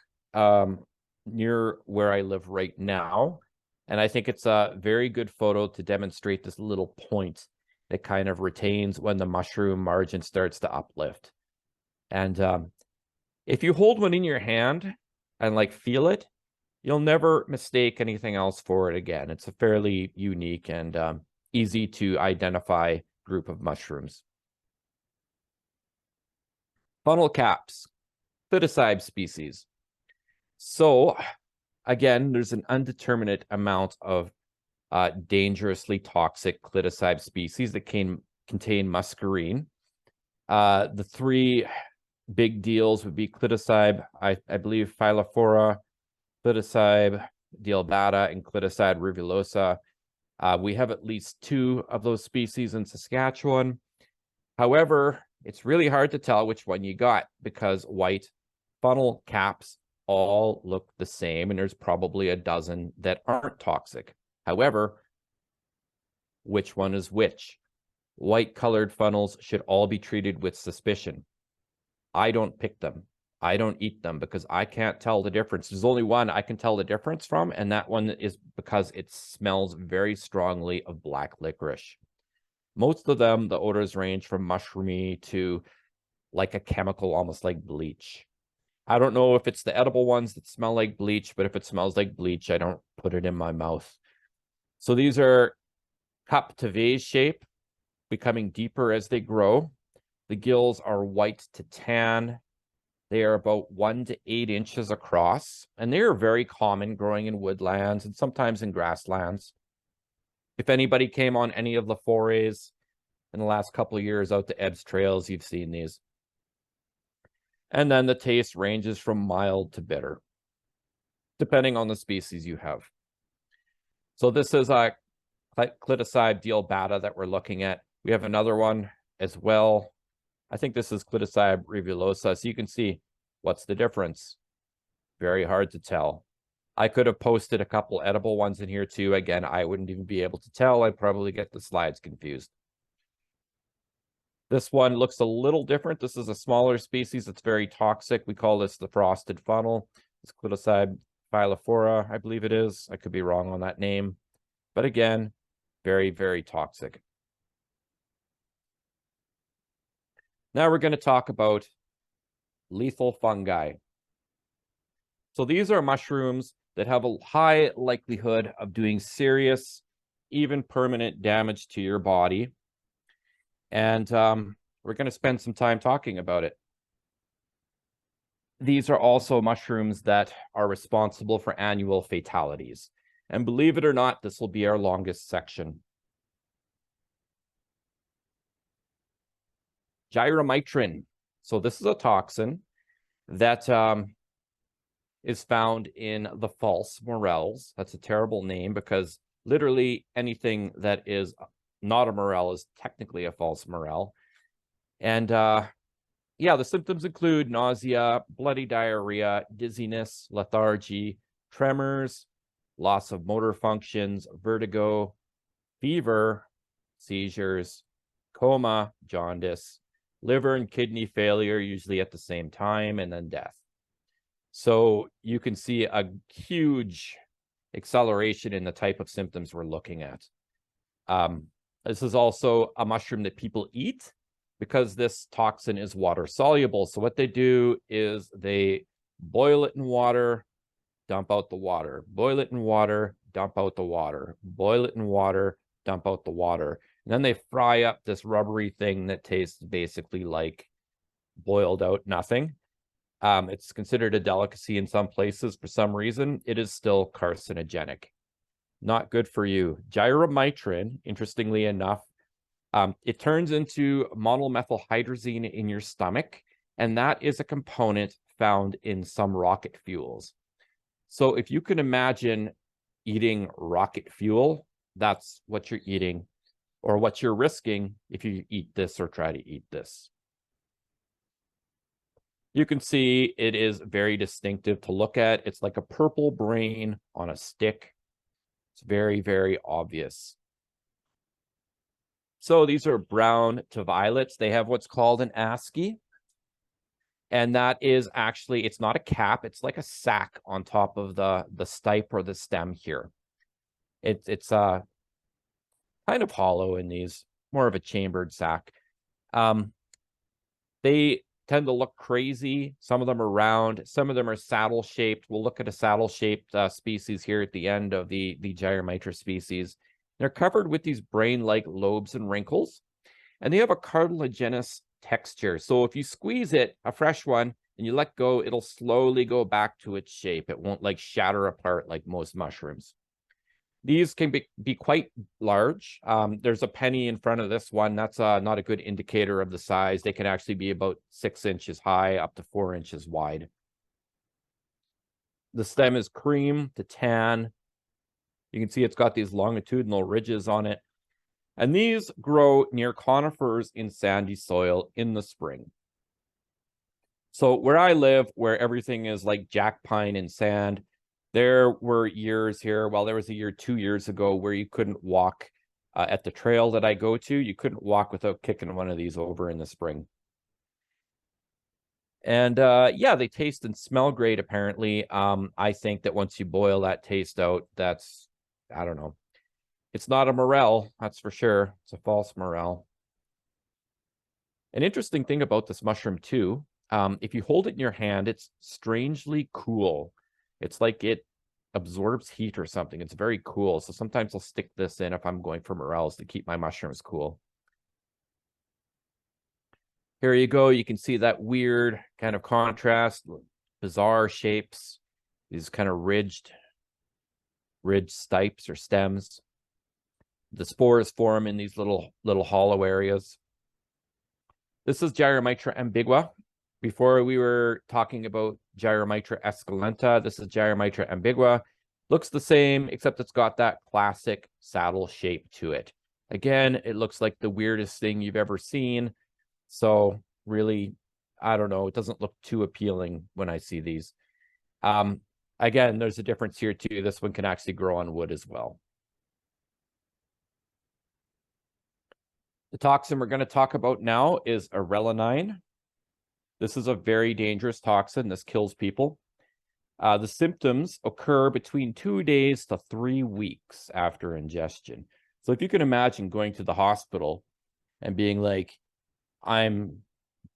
near where I live right now. And I think it's a very good photo to demonstrate this little point that kind of retains when the mushroom margin starts to uplift. And if you hold one in your hand and like feel it, you'll never mistake anything else for it again. It's a fairly unique and easy to identify group of mushrooms. Funnel caps, Clitocybe species. So again, there's an undeterminate amount of dangerously toxic Clitocybe species that can contain muscarine. The three big deals would be Clitocybe, I believe Phylophora, Clitocybe dealbata, and Clitocybe rivulosa. We have at least 2 of those species in Saskatchewan. However, it's really hard to tell which one you got because white funnel caps all look the same, and there's probably a dozen that aren't toxic. However, which one is which? White colored funnels should all be treated with suspicion. I don't pick them. I don't eat them because I can't tell the difference. There's only one I can tell the difference from, and that one is because it smells very strongly of black licorice. Most of them, the odors range from mushroomy to like a chemical, almost like bleach. I don't know if it's the edible ones that smell like bleach, but if it smells like bleach, I don't put it in my mouth. So these are cup to vase shape, becoming deeper as they grow. The gills are white to tan. They are about 1 to 8 inches across, and they are very common growing in woodlands and sometimes in grasslands. If anybody came on any of the forays in the last couple of years out to Ebbs Trails, you've seen these. And then the taste ranges from mild to bitter, depending on the species you have. So this is a Clitocybe dealbata that we're looking at. We have another one as well. I think this is Clitocybe rivulosa. So you can see what's the difference. Very hard to tell. I could have posted a couple edible ones in here too. Again, I wouldn't even be able to tell. I'd probably get the slides confused. This one looks a little different. This is a smaller species. It's very toxic. We call this the frosted funnel. It's Clitocybe Phylophora, I believe it is. I could be wrong on that name. But again, very, very toxic. Now we're going to talk about lethal fungi. So these are mushrooms that have a high likelihood of doing serious, even permanent damage to your body. And we're going to spend some time talking about it. These are also mushrooms that are responsible for annual fatalities. And believe it or not, this will be our longest section. Gyromitrin. So this is a toxin that is found in the false morels. That's a terrible name because literally anything that is not a morel is technically a false morel. And yeah, the symptoms include nausea, bloody diarrhea, dizziness, lethargy, tremors, loss of motor functions, vertigo, fever, seizures, coma, jaundice, liver and kidney failure, usually at the same time, and then death. So you can see a huge acceleration in the type of symptoms we're looking at. This is also a mushroom that people eat because this toxin is water soluble. So what they do is they boil it in water, dump out the water, boil it in water, dump out the water, boil it in water, dump out the water. And then they fry up this rubbery thing that tastes basically like boiled out nothing. It's considered a delicacy in some places for some reason. It is still carcinogenic. Not good for you. Gyromitrin, interestingly enough, it turns into monomethylhydrazine in your stomach, and that is a component found in some rocket fuels. So if you can imagine eating rocket fuel, that's what you're eating, or what you're risking if you eat this or try to eat this. You can see it is very distinctive to look at. It's like a purple brain on a stick. It's very, very obvious. So these are brown to violets. They have what's called an ASCII. And that is actually, it's not a cap. It's like a sac on top of the stipe or the stem here. It's kind of hollow in these, more of a chambered sac. They tend to look crazy. Some of them are round, some of them are saddle shaped. We'll look at a saddle shaped species here at the end of the Gyromitra species. They're covered with these brain-like lobes and wrinkles, and they have a cartilaginous texture. So if you squeeze it, a fresh one, and you let go, it'll slowly go back to its shape. It won't like shatter apart like most mushrooms. These can be quite large. There's a penny in front of this one. That's not a good indicator of the size. They can actually be about 6 inches high, up to 4 inches wide. The stem is cream to tan. You can see it's got these longitudinal ridges on it. And these grow near conifers in sandy soil in the spring. So where I live, where everything is like jack pine and sand, there were years here, well, there was a year 2 years ago where you couldn't walk at the trail that I go to. You couldn't walk without kicking one of these over in the spring. And yeah, they taste and smell great, apparently. I think that once you boil that taste out, that's, I don't know. It's not a morel, that's for sure. It's a false morel. An interesting thing about this mushroom too, if you hold it in your hand, it's strangely cool. It's like it absorbs heat or something. It's very cool. So sometimes I'll stick this in if I'm going for morels to keep my mushrooms cool. Here you go. You can see that weird kind of contrast, bizarre shapes, these kind of ridged stipes or stems. The spores form in these little hollow areas. This is Gyromitra ambigua. Before we were talking about Gyromitra esculenta, this is Gyromitra ambigua. Looks the same, except it's got that classic saddle shape to it. Again, it looks like the weirdest thing you've ever seen. So really, I don't know, it doesn't look too appealing when I see these. Again, there's a difference here too. This one can actually grow on wood as well. The toxin we're going to talk about now is arelanine. This is a very dangerous toxin. This kills people. The symptoms occur between 2 days to 3 weeks after ingestion. So if you can imagine going to the hospital and being like, I'm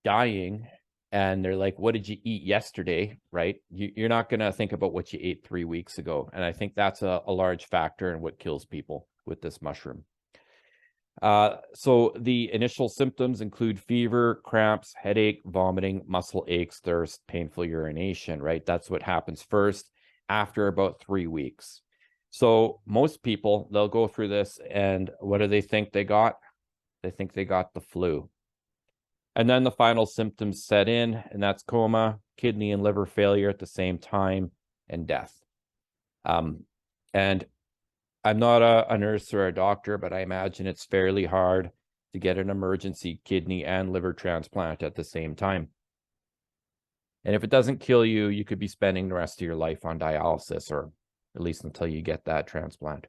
dying, and they're like, what did you eat yesterday, right? You're not going to think about what you ate 3 weeks ago. And I think that's a large factor in what kills people with this mushroom. So the initial symptoms include fever, cramps, headache, vomiting, muscle aches, thirst, painful urination, right? That's what happens first after about 3 weeks. So most people, they'll go through this, and what do they think they got? They think they got the flu. And then the final symptoms set in, and that's coma, kidney and liver failure at the same time, and death. And I'm not a nurse or a doctor, but I imagine it's fairly hard to get an emergency kidney and liver transplant at the same time. And if it doesn't kill you, you could be spending the rest of your life on dialysis, or at least until you get that transplant.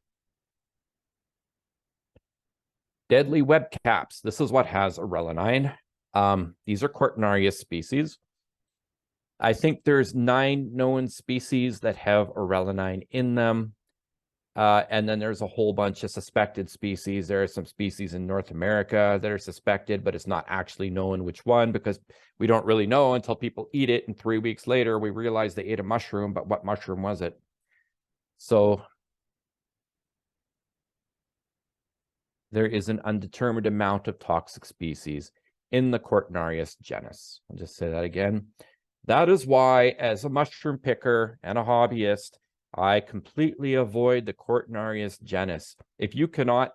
Deadly web caps. This is what has arelanine. These are Cortinarius species. I think there's 9 known species that have arelanine in them. And then there's a whole bunch of suspected species. There are some species in North America that are suspected, but it's not actually known which one, because we don't really know until people eat it. And 3 weeks later, we realize they ate a mushroom, but what mushroom was it? So there is an undetermined amount of toxic species in the Cortinarius genus. I'll just say that again. That is why, as a mushroom picker and a hobbyist, I completely avoid the Cortinarius genus. If you cannot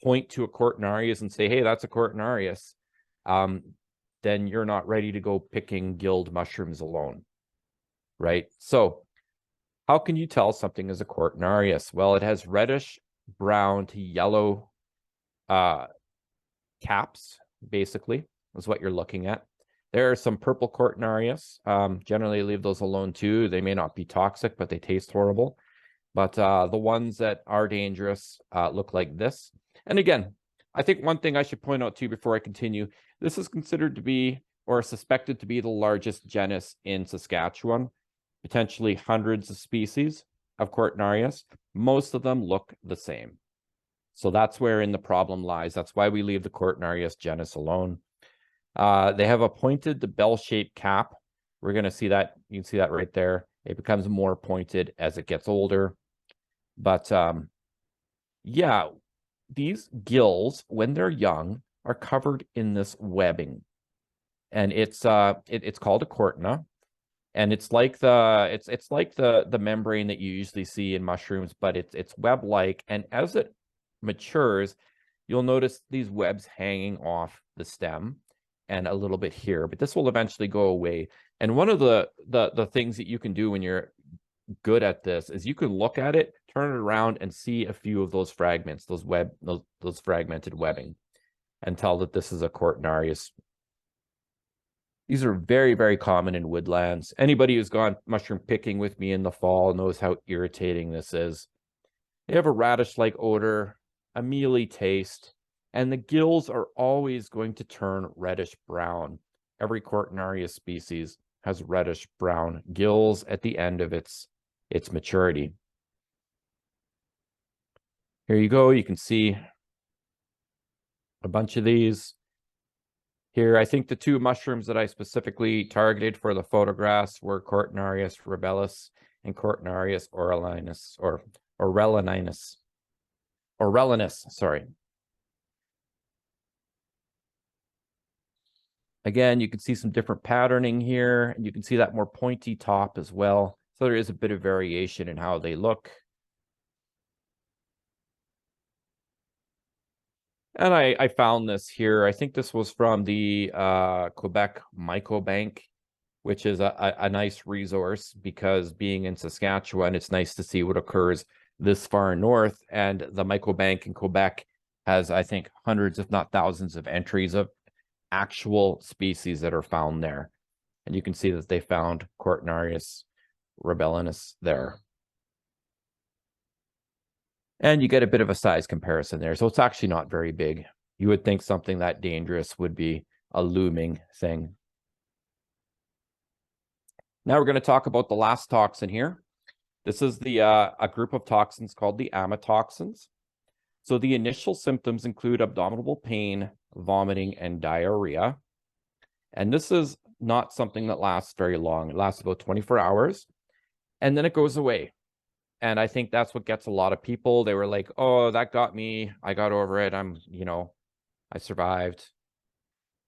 point to a Cortinarius and say, hey, that's a Cortinarius, then you're not ready to go picking guild mushrooms alone, right? So how can you tell something is a Cortinarius? Well, it has reddish brown to yellow caps, basically, is what you're looking at. There are some purple Cortinarius. Generally, leave those alone too. They may not be toxic, but they taste horrible. But the ones that are dangerous look like this. And again, I think one thing I should point out too before I continue, this is considered to be, or suspected to be, the largest genus in Saskatchewan, potentially hundreds of species of Cortinarius. most of them look the same. So that's wherein the problem lies. That's why we leave the Cortinarius genus alone. They have a pointed to bell-shaped cap. We're going to see that. You can see that right there. It becomes more pointed as it gets older. But yeah, these gills, when they're young, are covered in this webbing. And it's called a cortina. And it's like the membrane that you usually see in mushrooms, but it's web-like. And as it matures, you'll notice these webs hanging off the stem and a little bit here, but this will eventually go away. And one of the things that you can do when you're good at this is you can look at it, turn it around, and see a few of those fragments, those fragmented webbing, and tell that this is a Cortinarius. These are very, very common in woodlands. Anybody who's gone mushroom picking with me in the fall knows how irritating this is. They have a radish-like odor, a mealy taste, and the gills are always going to turn reddish-brown. Every Cortinarius species has reddish-brown gills at the end of its maturity. Here you go. You can see a bunch of these. Here, I think the two mushrooms that I specifically targeted for the photographs were Cortinarius rubellus and Cortinarius orellinus, or orellininus. Orellinus, sorry. Again, you can see some different patterning here, and you can see that more pointy top as well. So there is a bit of variation in how they look. And I found this here. I think this was from the Quebec Mycobank, which is a nice resource, because being in Saskatchewan, it's nice to see what occurs this far north. And the Mycobank in Quebec has, I think, hundreds, if not thousands, of entries of actual species that are found there. And you can see that they found Cortinarius rubellinus there. And you get a bit of a size comparison there. So it's actually not very big. You would think something that dangerous would be a looming thing. Now we're going to talk about the last toxin here. This is a group of toxins called the amatoxins. So the initial symptoms include abdominal pain, vomiting, and diarrhea. And this is not something that lasts very long. It lasts about 24 hours, and then it goes away. And I think that's what gets a lot of people. They were like, oh, that got me. I got over it. I survived.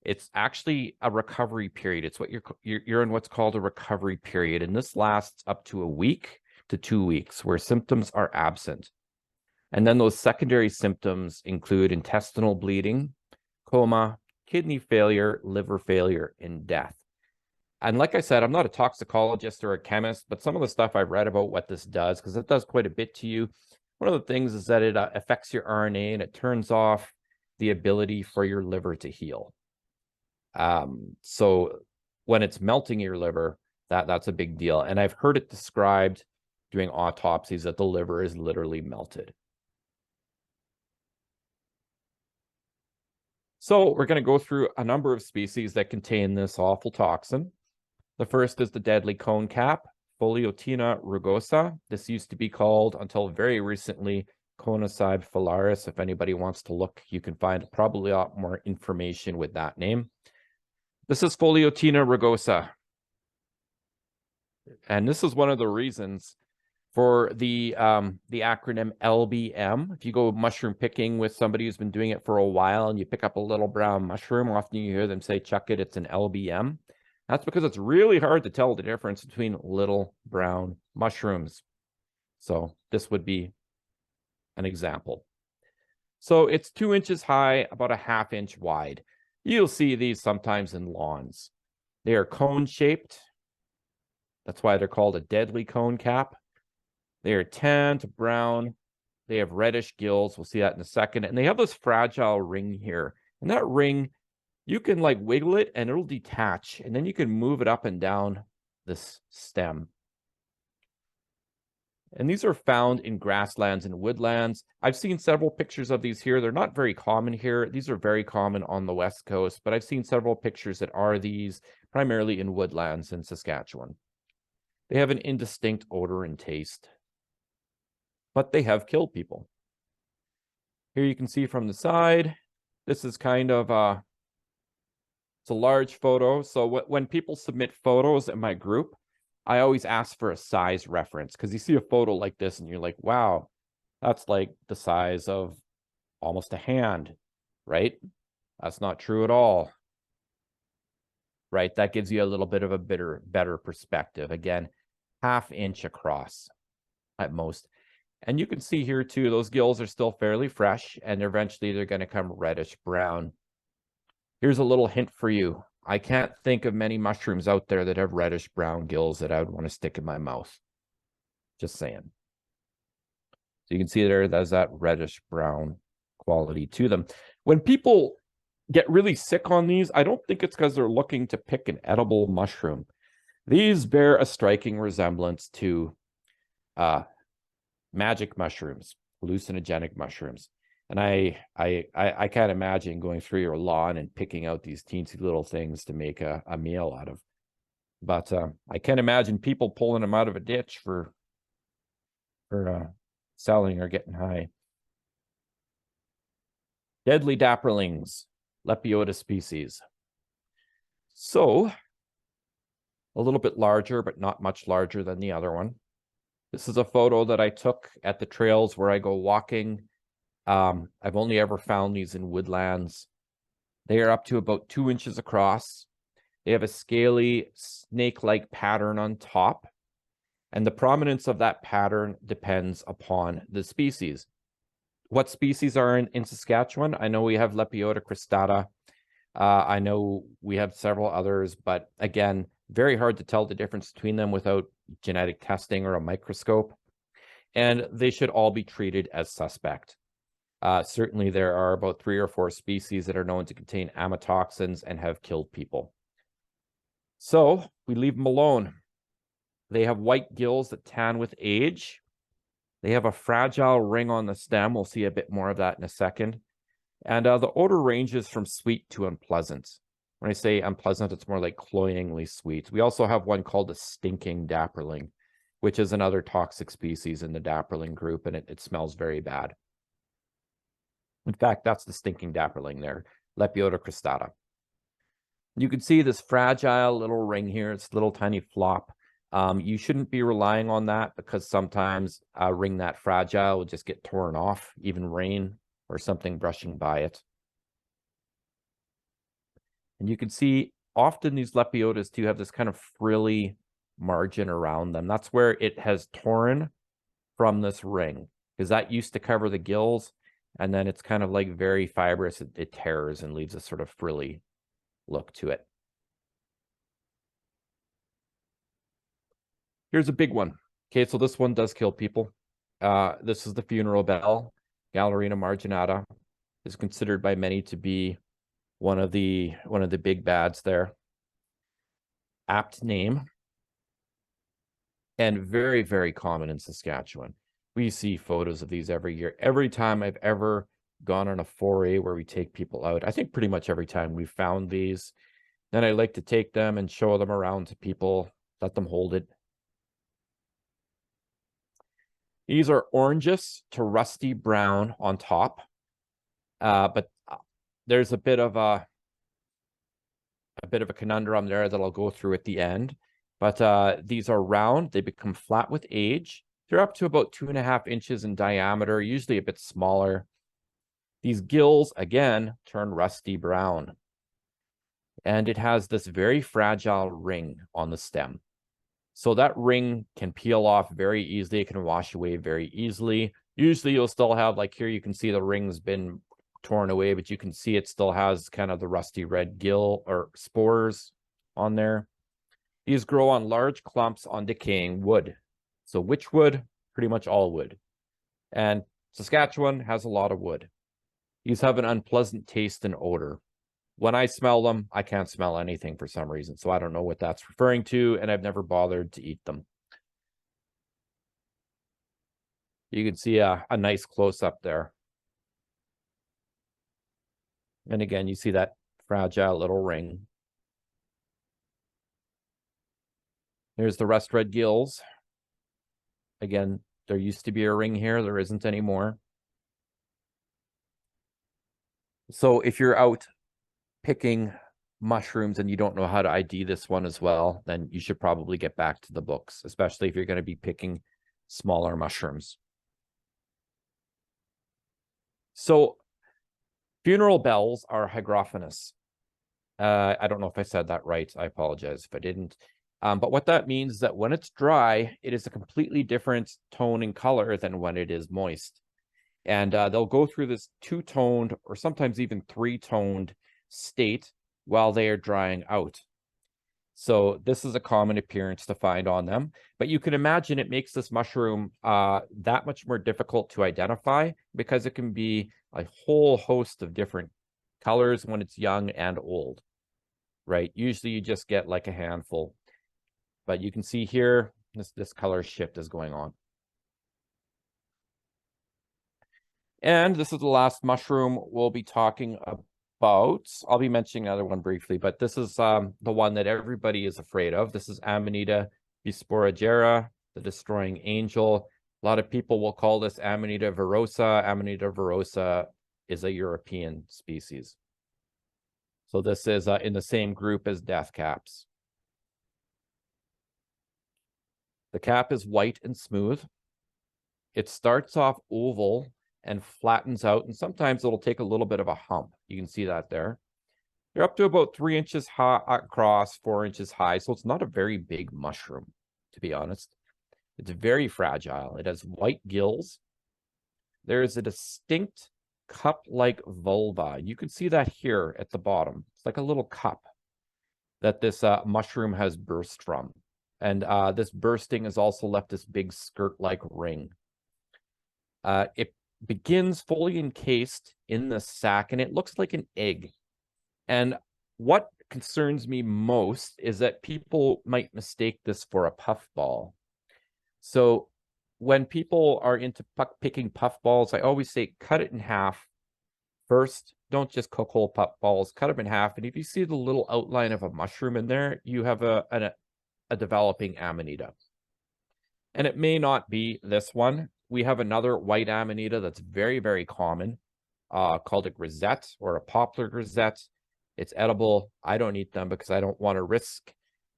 It's actually a recovery period. It's what you're in what's called a recovery period. And this lasts up to a week to 2 weeks, where symptoms are absent. And then those secondary symptoms include intestinal bleeding, coma, kidney failure, liver failure, and death. And like I said, I'm not a toxicologist or a chemist, but some of the stuff I've read about what this does, because it does quite a bit to you. One of the things is that it affects your RNA, and it turns off the ability for your liver to heal. So when it's melting your liver, that's a big deal. And I've heard it described doing autopsies that the liver is literally melted. So we're going to go through a number of species that contain this awful toxin. The first is the deadly cone cap, Pholiotena rugosa. This used to be called, until very recently, Conocybe filaris. If anybody wants to look, you can find probably a lot more information with that name. This is Pholiotena rugosa. And this is one of the reasons for the acronym LBM. If you go mushroom picking with somebody who's been doing it for a while and you pick up a little brown mushroom, often you hear them say, chuck it, it's an LBM. That's because it's really hard to tell the difference between little brown mushrooms. So this would be an example. So it's 2 inches high, about a ½ inch wide. You'll see these sometimes in lawns. They are cone shaped. That's why they're called a deadly cone cap. They are tan to brown. They have reddish gills. We'll see that in a second. And they have this fragile ring here. And that ring, you can like wiggle it and it'll detach. And then you can move it up and down this stem. And these are found in grasslands and woodlands. I've seen several pictures of these here. They're not very common here. These are very common on the West Coast, but I've seen several pictures that are these primarily in woodlands in Saskatchewan. They have an indistinct odor and taste. but they have killed people. Here you can see from the side, this is kind of it's a large photo. So when people submit photos in my group, I always ask for a size reference, because you see a photo like this and you're like, wow, that's like the size of almost a hand, right? That's not true at all, right? That gives you a little bit of a better perspective. Again, ½ inch across at most. And you can see here too, those gills are still fairly fresh, and eventually they're going to come reddish brown. Here's a little hint for you. I can't think of many mushrooms out there that have reddish brown gills that I would want to stick in my mouth. Just saying. So you can see there's that reddish brown quality to them. When people get really sick on these, I don't think it's because they're looking to pick an edible mushroom. These bear a striking resemblance to magic mushrooms, hallucinogenic mushrooms. And I can't imagine going through your lawn and picking out these teensy little things to make a meal out of. But I can't imagine people pulling them out of a ditch for selling or getting high. Deadly dapperlings, Lepiota species. So, a little bit larger, but not much larger than the other one. This is a photo that I took at the trails where I go walking. I've only ever found these in woodlands. They are up to about 2 inches across. They have a scaly snake-like pattern on top. And the prominence of that pattern depends upon the species. What species are in Saskatchewan? I know we have Lepiota cristata. I know we have several others, but again, very hard to tell the difference between them without genetic testing or a microscope. And they should all be treated as suspect. Certainly there are about 3 or 4 species that are known to contain amatoxins and have killed people. So we leave them alone. They have white gills that tan with age. They have a fragile ring on the stem. We'll see a bit more of that in a second. And the odor ranges from sweet to unpleasant. When I say unpleasant, it's more like cloyingly sweet. We also have one called a stinking dapperling, which is another toxic species in the dapperling group, and it smells very bad. In fact, that's the stinking dapperling there, Lepiota cristata. You can see this fragile little ring here. It's a little tiny flop. You shouldn't be relying on that, because sometimes a ring that fragile will just get torn off, even rain or something brushing by it. And you can see often these Lepiotas do have this kind of frilly margin around them. That's where it has torn from this ring, because that used to cover the gills, and then it's kind of like very fibrous. It tears and leaves a sort of frilly look to it. Here's a big one. Okay, so this one does kill people. This is the funeral bell. Gallerina marginata is considered by many to be one of the big bads there. Apt name, and very, very common in Saskatchewan. We see photos of these every year. Every time I've ever gone on a foray where we take people out, I think pretty much every time we've found these. Then I like to take them and show them around to people, let them hold it. These are orangish to rusty brown on top, but there's a bit of a conundrum there that I'll go through at the end. But these are round. They become flat with age. They're up to about 2.5 inches in diameter, usually a bit smaller. These gills, again, turn rusty brown. And it has this very fragile ring on the stem. So that ring can peel off very easily. It can wash away very easily. Usually you'll still have, like here, you can see the ring's been torn away, but you can see it still has kind of the rusty red gill or spores on there. These grow on large clumps on decaying wood. So which wood? Pretty much all wood. And Saskatchewan has a lot of wood. These have an unpleasant taste and odor. When I smell them, I can't smell anything for some reason. So I don't know what that's referring to, and I've never bothered to eat them. You can see a nice close-up there. And again, you see that fragile little ring. Here's the rust red gills. Again, There used to be a ring here. There isn't anymore. So if you're out picking mushrooms and you don't know how to ID this one as well, then you should probably get back to the books, especially if you're going to be picking smaller mushrooms. So funeral bells are hygrophanous. I don't know if I said that right. I apologize if I didn't. But what that means is that when it's dry, it is a completely different tone and color than when it is moist. And they'll go through this two-toned or sometimes even three-toned state while they are drying out. So this is a common appearance to find on them. But you can imagine it makes this mushroom that much more difficult to identify because it can be a whole host of different colors when it's young and old, right? Usually you just get like a handful. But you can see here, this color shift is going on. And this is the last mushroom we'll be talking about. I'll be mentioning another one briefly, but this is the one that everybody is afraid of. This is Amanita bisporigera, the destroying angel. A lot of people will call this Amanita virosa. Amanita virosa is a European species. So this is in the same group as death caps. The cap is white and smooth. It starts off oval and flattens out, and sometimes it'll take a little bit of a hump. You can see that there. They're up to about 3 inches high across, 4 inches high, so it's not a very big mushroom, to be honest. It's very fragile. It has white gills. There is a distinct cup-like vulva. You can see that here at the bottom. It's like a little cup that this mushroom has burst from. And this bursting has also left this big skirt-like ring. It begins fully encased in the sac, and it looks like an egg. And what concerns me most is that people might mistake this for a puffball. So when people are into picking puffballs, I always say cut it in half first. Don't just cook whole puffballs, cut them in half. And if you see the little outline of a mushroom in there, you have a developing Amanita. And it may not be this one. We have another white Amanita that's very, very common, called a grisette or a poplar grisette. It's edible. I don't eat them because I don't want to risk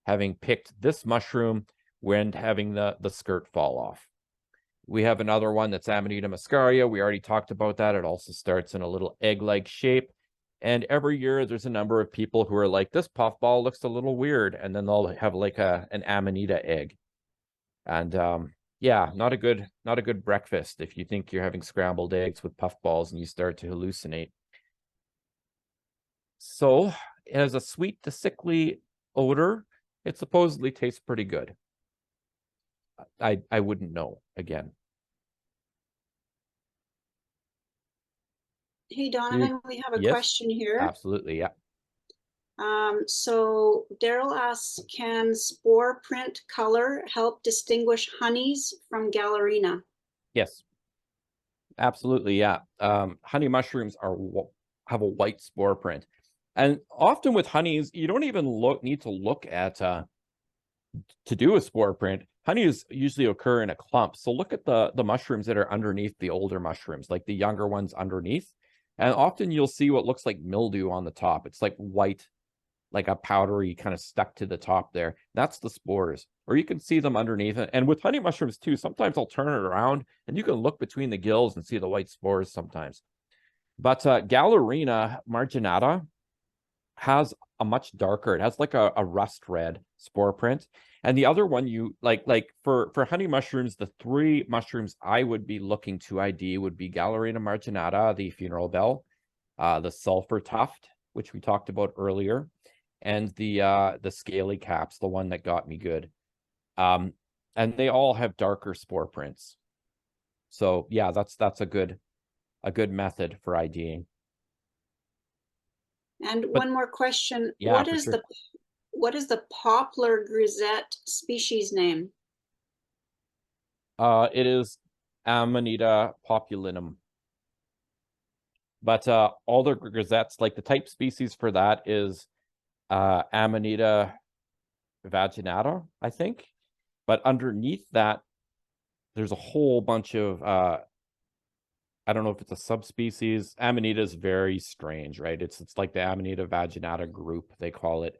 having picked this mushroom when having the skirt fall off. We have another one that's Amanita muscaria. We already talked about that. It also starts in a little egg-like shape. And every year there's a number of people who are like, this puffball looks a little weird. And then they'll have like an Amanita egg. And yeah, not a good breakfast if you think you're having scrambled eggs with puffballs and you start to hallucinate. So it has a sweet to sickly odor. It supposedly tastes pretty good. I wouldn't know again. Hey, Donovan, we have a Yes, question here. absolutely, yeah. So Daryl asks, can spore print color help distinguish honeys from Gallerina? Yes, absolutely, yeah. Honey mushrooms have a white spore print. And often with honeys, you don't even need to look at to do a spore print. Honeys usually occur in a clump. So look at the mushrooms that are underneath the older mushrooms, like the younger ones underneath. And often you'll see what looks like mildew on the top. It's like white, like a powdery kind of stuck to the top there. That's the spores. Or you can see them underneath it. And with honey mushrooms too, sometimes I'll turn it around and you can look between the gills and see the white spores sometimes. But Gallerina marginata has a much darker, it has like a rust red spore print. And the other one you like for honey mushrooms, the 3 mushrooms I would be looking to ID would be Gallerina marginata, the funeral bell, the sulfur tuft, which we talked about earlier, and the scaly caps, the one that got me good. And they all have darker spore prints. So yeah, that's a good method for IDing. And one more question. Yeah, What is the poplar grisette species name? It is Amanita populinum. But all the grisettes, like the type species for that is Amanita vaginata, I think. But underneath that, there's a whole bunch of I don't know if it's a subspecies. Amanita is very strange, right? It's like the Amanita vaginata group, they call it.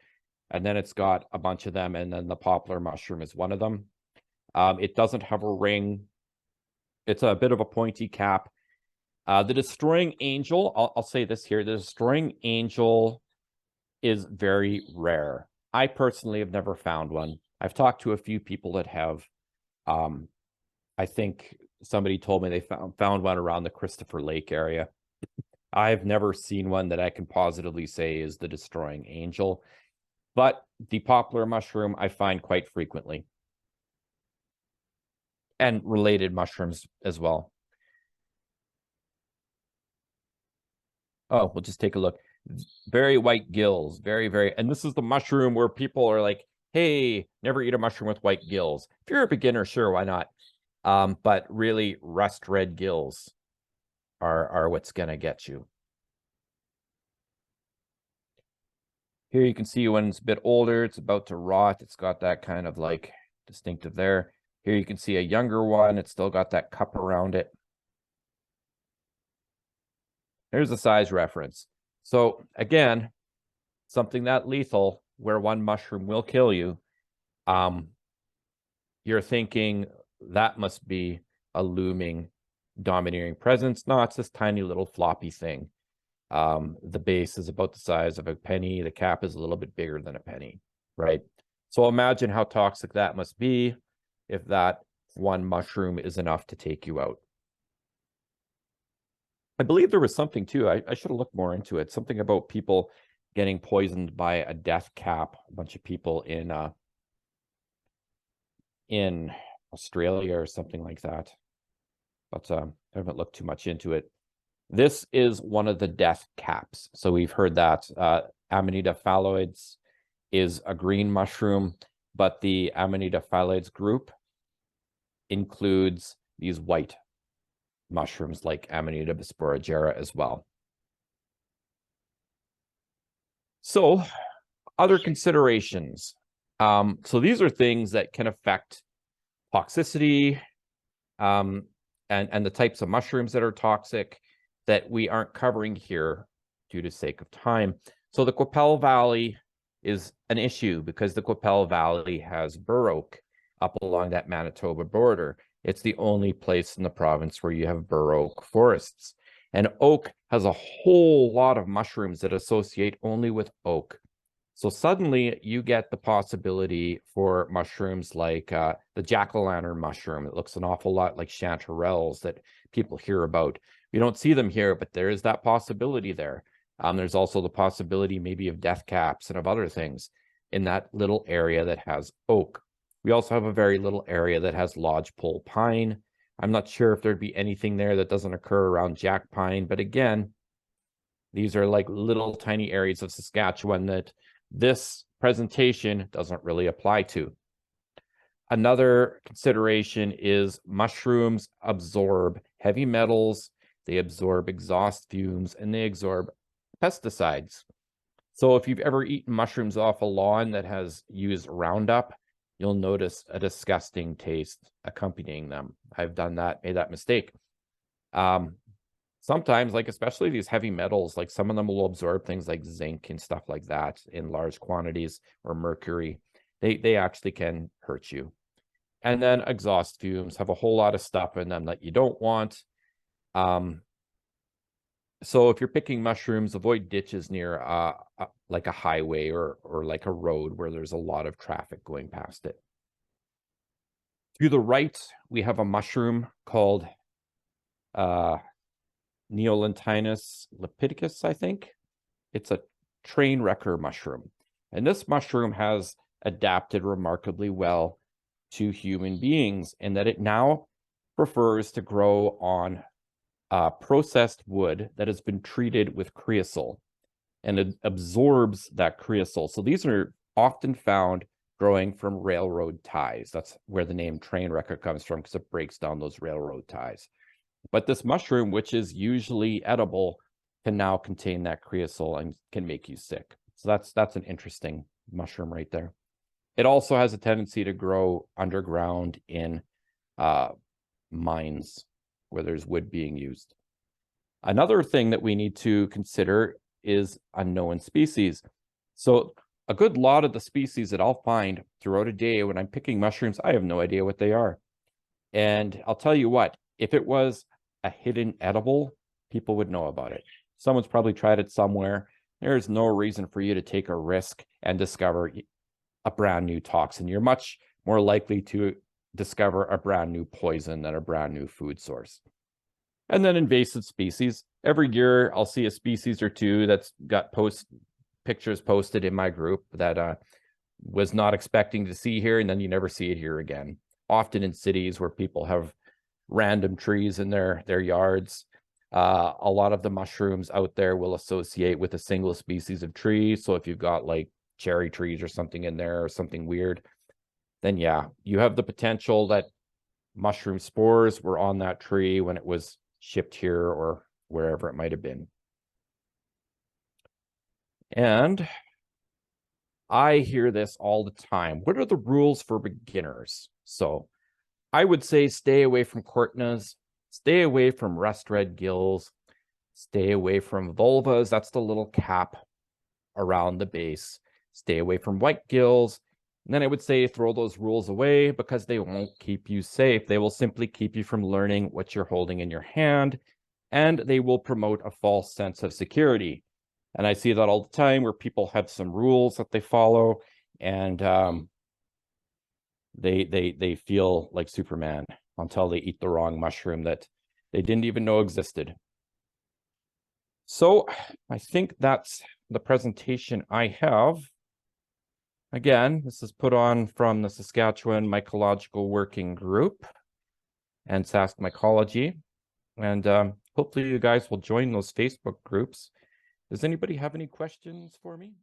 And then it's got a bunch of them, and then the poplar mushroom is one of them. It doesn't have a ring. It's a bit of a pointy cap. The destroying angel, I'll say this here, the destroying angel is very rare. I personally have never found one. I've talked to a few people that have. I think somebody told me they found one around the Christopher Lake area. I've never seen one that I can positively say is the destroying angel, but the poplar mushroom I find quite frequently, and related mushrooms as well. Oh, we'll just take a look. Very white gills, very, and this is the mushroom where people are like, hey, never eat a mushroom with white gills. If you're a beginner, sure, why not? But really, rust red gills are what's gonna get you. Here you can see when it's a bit older, it's about to rot. It's got that kind of like distinctive there. Here you can see a younger one. It's still got that cup around it. Here's the size reference. So again, something that lethal where one mushroom will kill you. You're thinking that must be a looming domineering presence. No, it's this tiny little floppy thing. The base is about the size of a penny. The cap is a little bit bigger than a penny, right? So imagine how toxic that must be if that one mushroom is enough to take you out. I believe there was something too. I should have looked more into it. Something about people getting poisoned by a death cap. A bunch of people in Australia or something like that. But I haven't looked too much into it. This is one of the death caps. So we've heard that Amanita phalloides is a green mushroom, but the Amanita phalloides group includes these white mushrooms like Amanita bisporigera as well. So other considerations. So these are things that can affect toxicity and the types of mushrooms that are toxic that we aren't covering here due to sake of time. So the Qu'Appelle Valley is an issue because the Qu'Appelle Valley has bur oak up along that Manitoba border. It's the only place in the province where you have bur oak forests. And oak has a whole lot of mushrooms that associate only with oak. So suddenly you get the possibility for mushrooms like the jack-o'-lantern mushroom. It looks an awful lot like chanterelles that people hear about. We don't see them here, but there is that possibility there. There's also the possibility maybe of death caps and of other things in that little area that has oak. We also have a very little area that has lodgepole pine. I'm not sure if there'd be anything there that doesn't occur around jack pine, but again, these are like little tiny areas of Saskatchewan that this presentation doesn't really apply to. Another consideration is mushrooms absorb heavy metals, they absorb exhaust fumes, and they absorb pesticides. So if you've ever eaten mushrooms off a lawn that has used Roundup, you'll notice a disgusting taste accompanying them. I've done that, made that mistake. Sometimes, like especially these heavy metals, like some of them will absorb things like zinc and stuff like that in large quantities, or mercury. They actually can hurt you. And then exhaust fumes have a whole lot of stuff in them that you don't want. So if you're picking mushrooms, avoid ditches near like a highway or like a road where there's a lot of traffic going past it. To the right, we have a mushroom called Neolentinus lepidicus, I think. It's a train wrecker mushroom. And this mushroom has adapted remarkably well to human beings in that it now prefers to grow on processed wood that has been treated with creosote, and it absorbs that creosote. So these are often found growing from railroad ties. That's where the name train wrecker comes from, because it breaks down those railroad ties. But this mushroom, which is usually edible, can now contain that creosote and can make you sick. So that's an interesting mushroom right there. It also has a tendency to grow underground in mines where there's wood being used. Another thing that we need to consider is unknown species. So a good lot of the species that I'll find throughout a day when I'm picking mushrooms, I have no idea what they are. And I'll tell you what, if it was a hidden edible, people would know about it. Someone's probably tried it somewhere. There's no reason for you to take a risk and discover a brand new toxin. You're much more likely to discover a brand new poison than a brand new food source. And then invasive species. Every year I'll see a species or two that's got pictures posted in my group that was not expecting to see here, and then you never see it here again. Often in cities where people have random trees in their yards. A lot of the mushrooms out there will associate with a single species of tree. So if you've got like cherry trees or something in there or something weird, then yeah, you have the potential that mushroom spores were on that tree when it was shipped here or wherever it might have been. And I hear this all the time. What are the rules for beginners? So I would say stay away from Cortnas, stay away from rust red gills, stay away from vulvas. That's the little cap around the base. Stay away from white gills. And then I would say throw those rules away because they won't keep you safe. They will simply keep you from learning what you're holding in your hand, and they will promote a false sense of security. And I see that all the time where people have some rules that they follow, and they feel like Superman until they eat the wrong mushroom that they didn't even know existed. So I think that's the presentation I have. Again, this is put on from the Saskatchewan Mycological Working Group and Sask Mycology. And hopefully you guys will join those Facebook groups. Does anybody have any questions for me?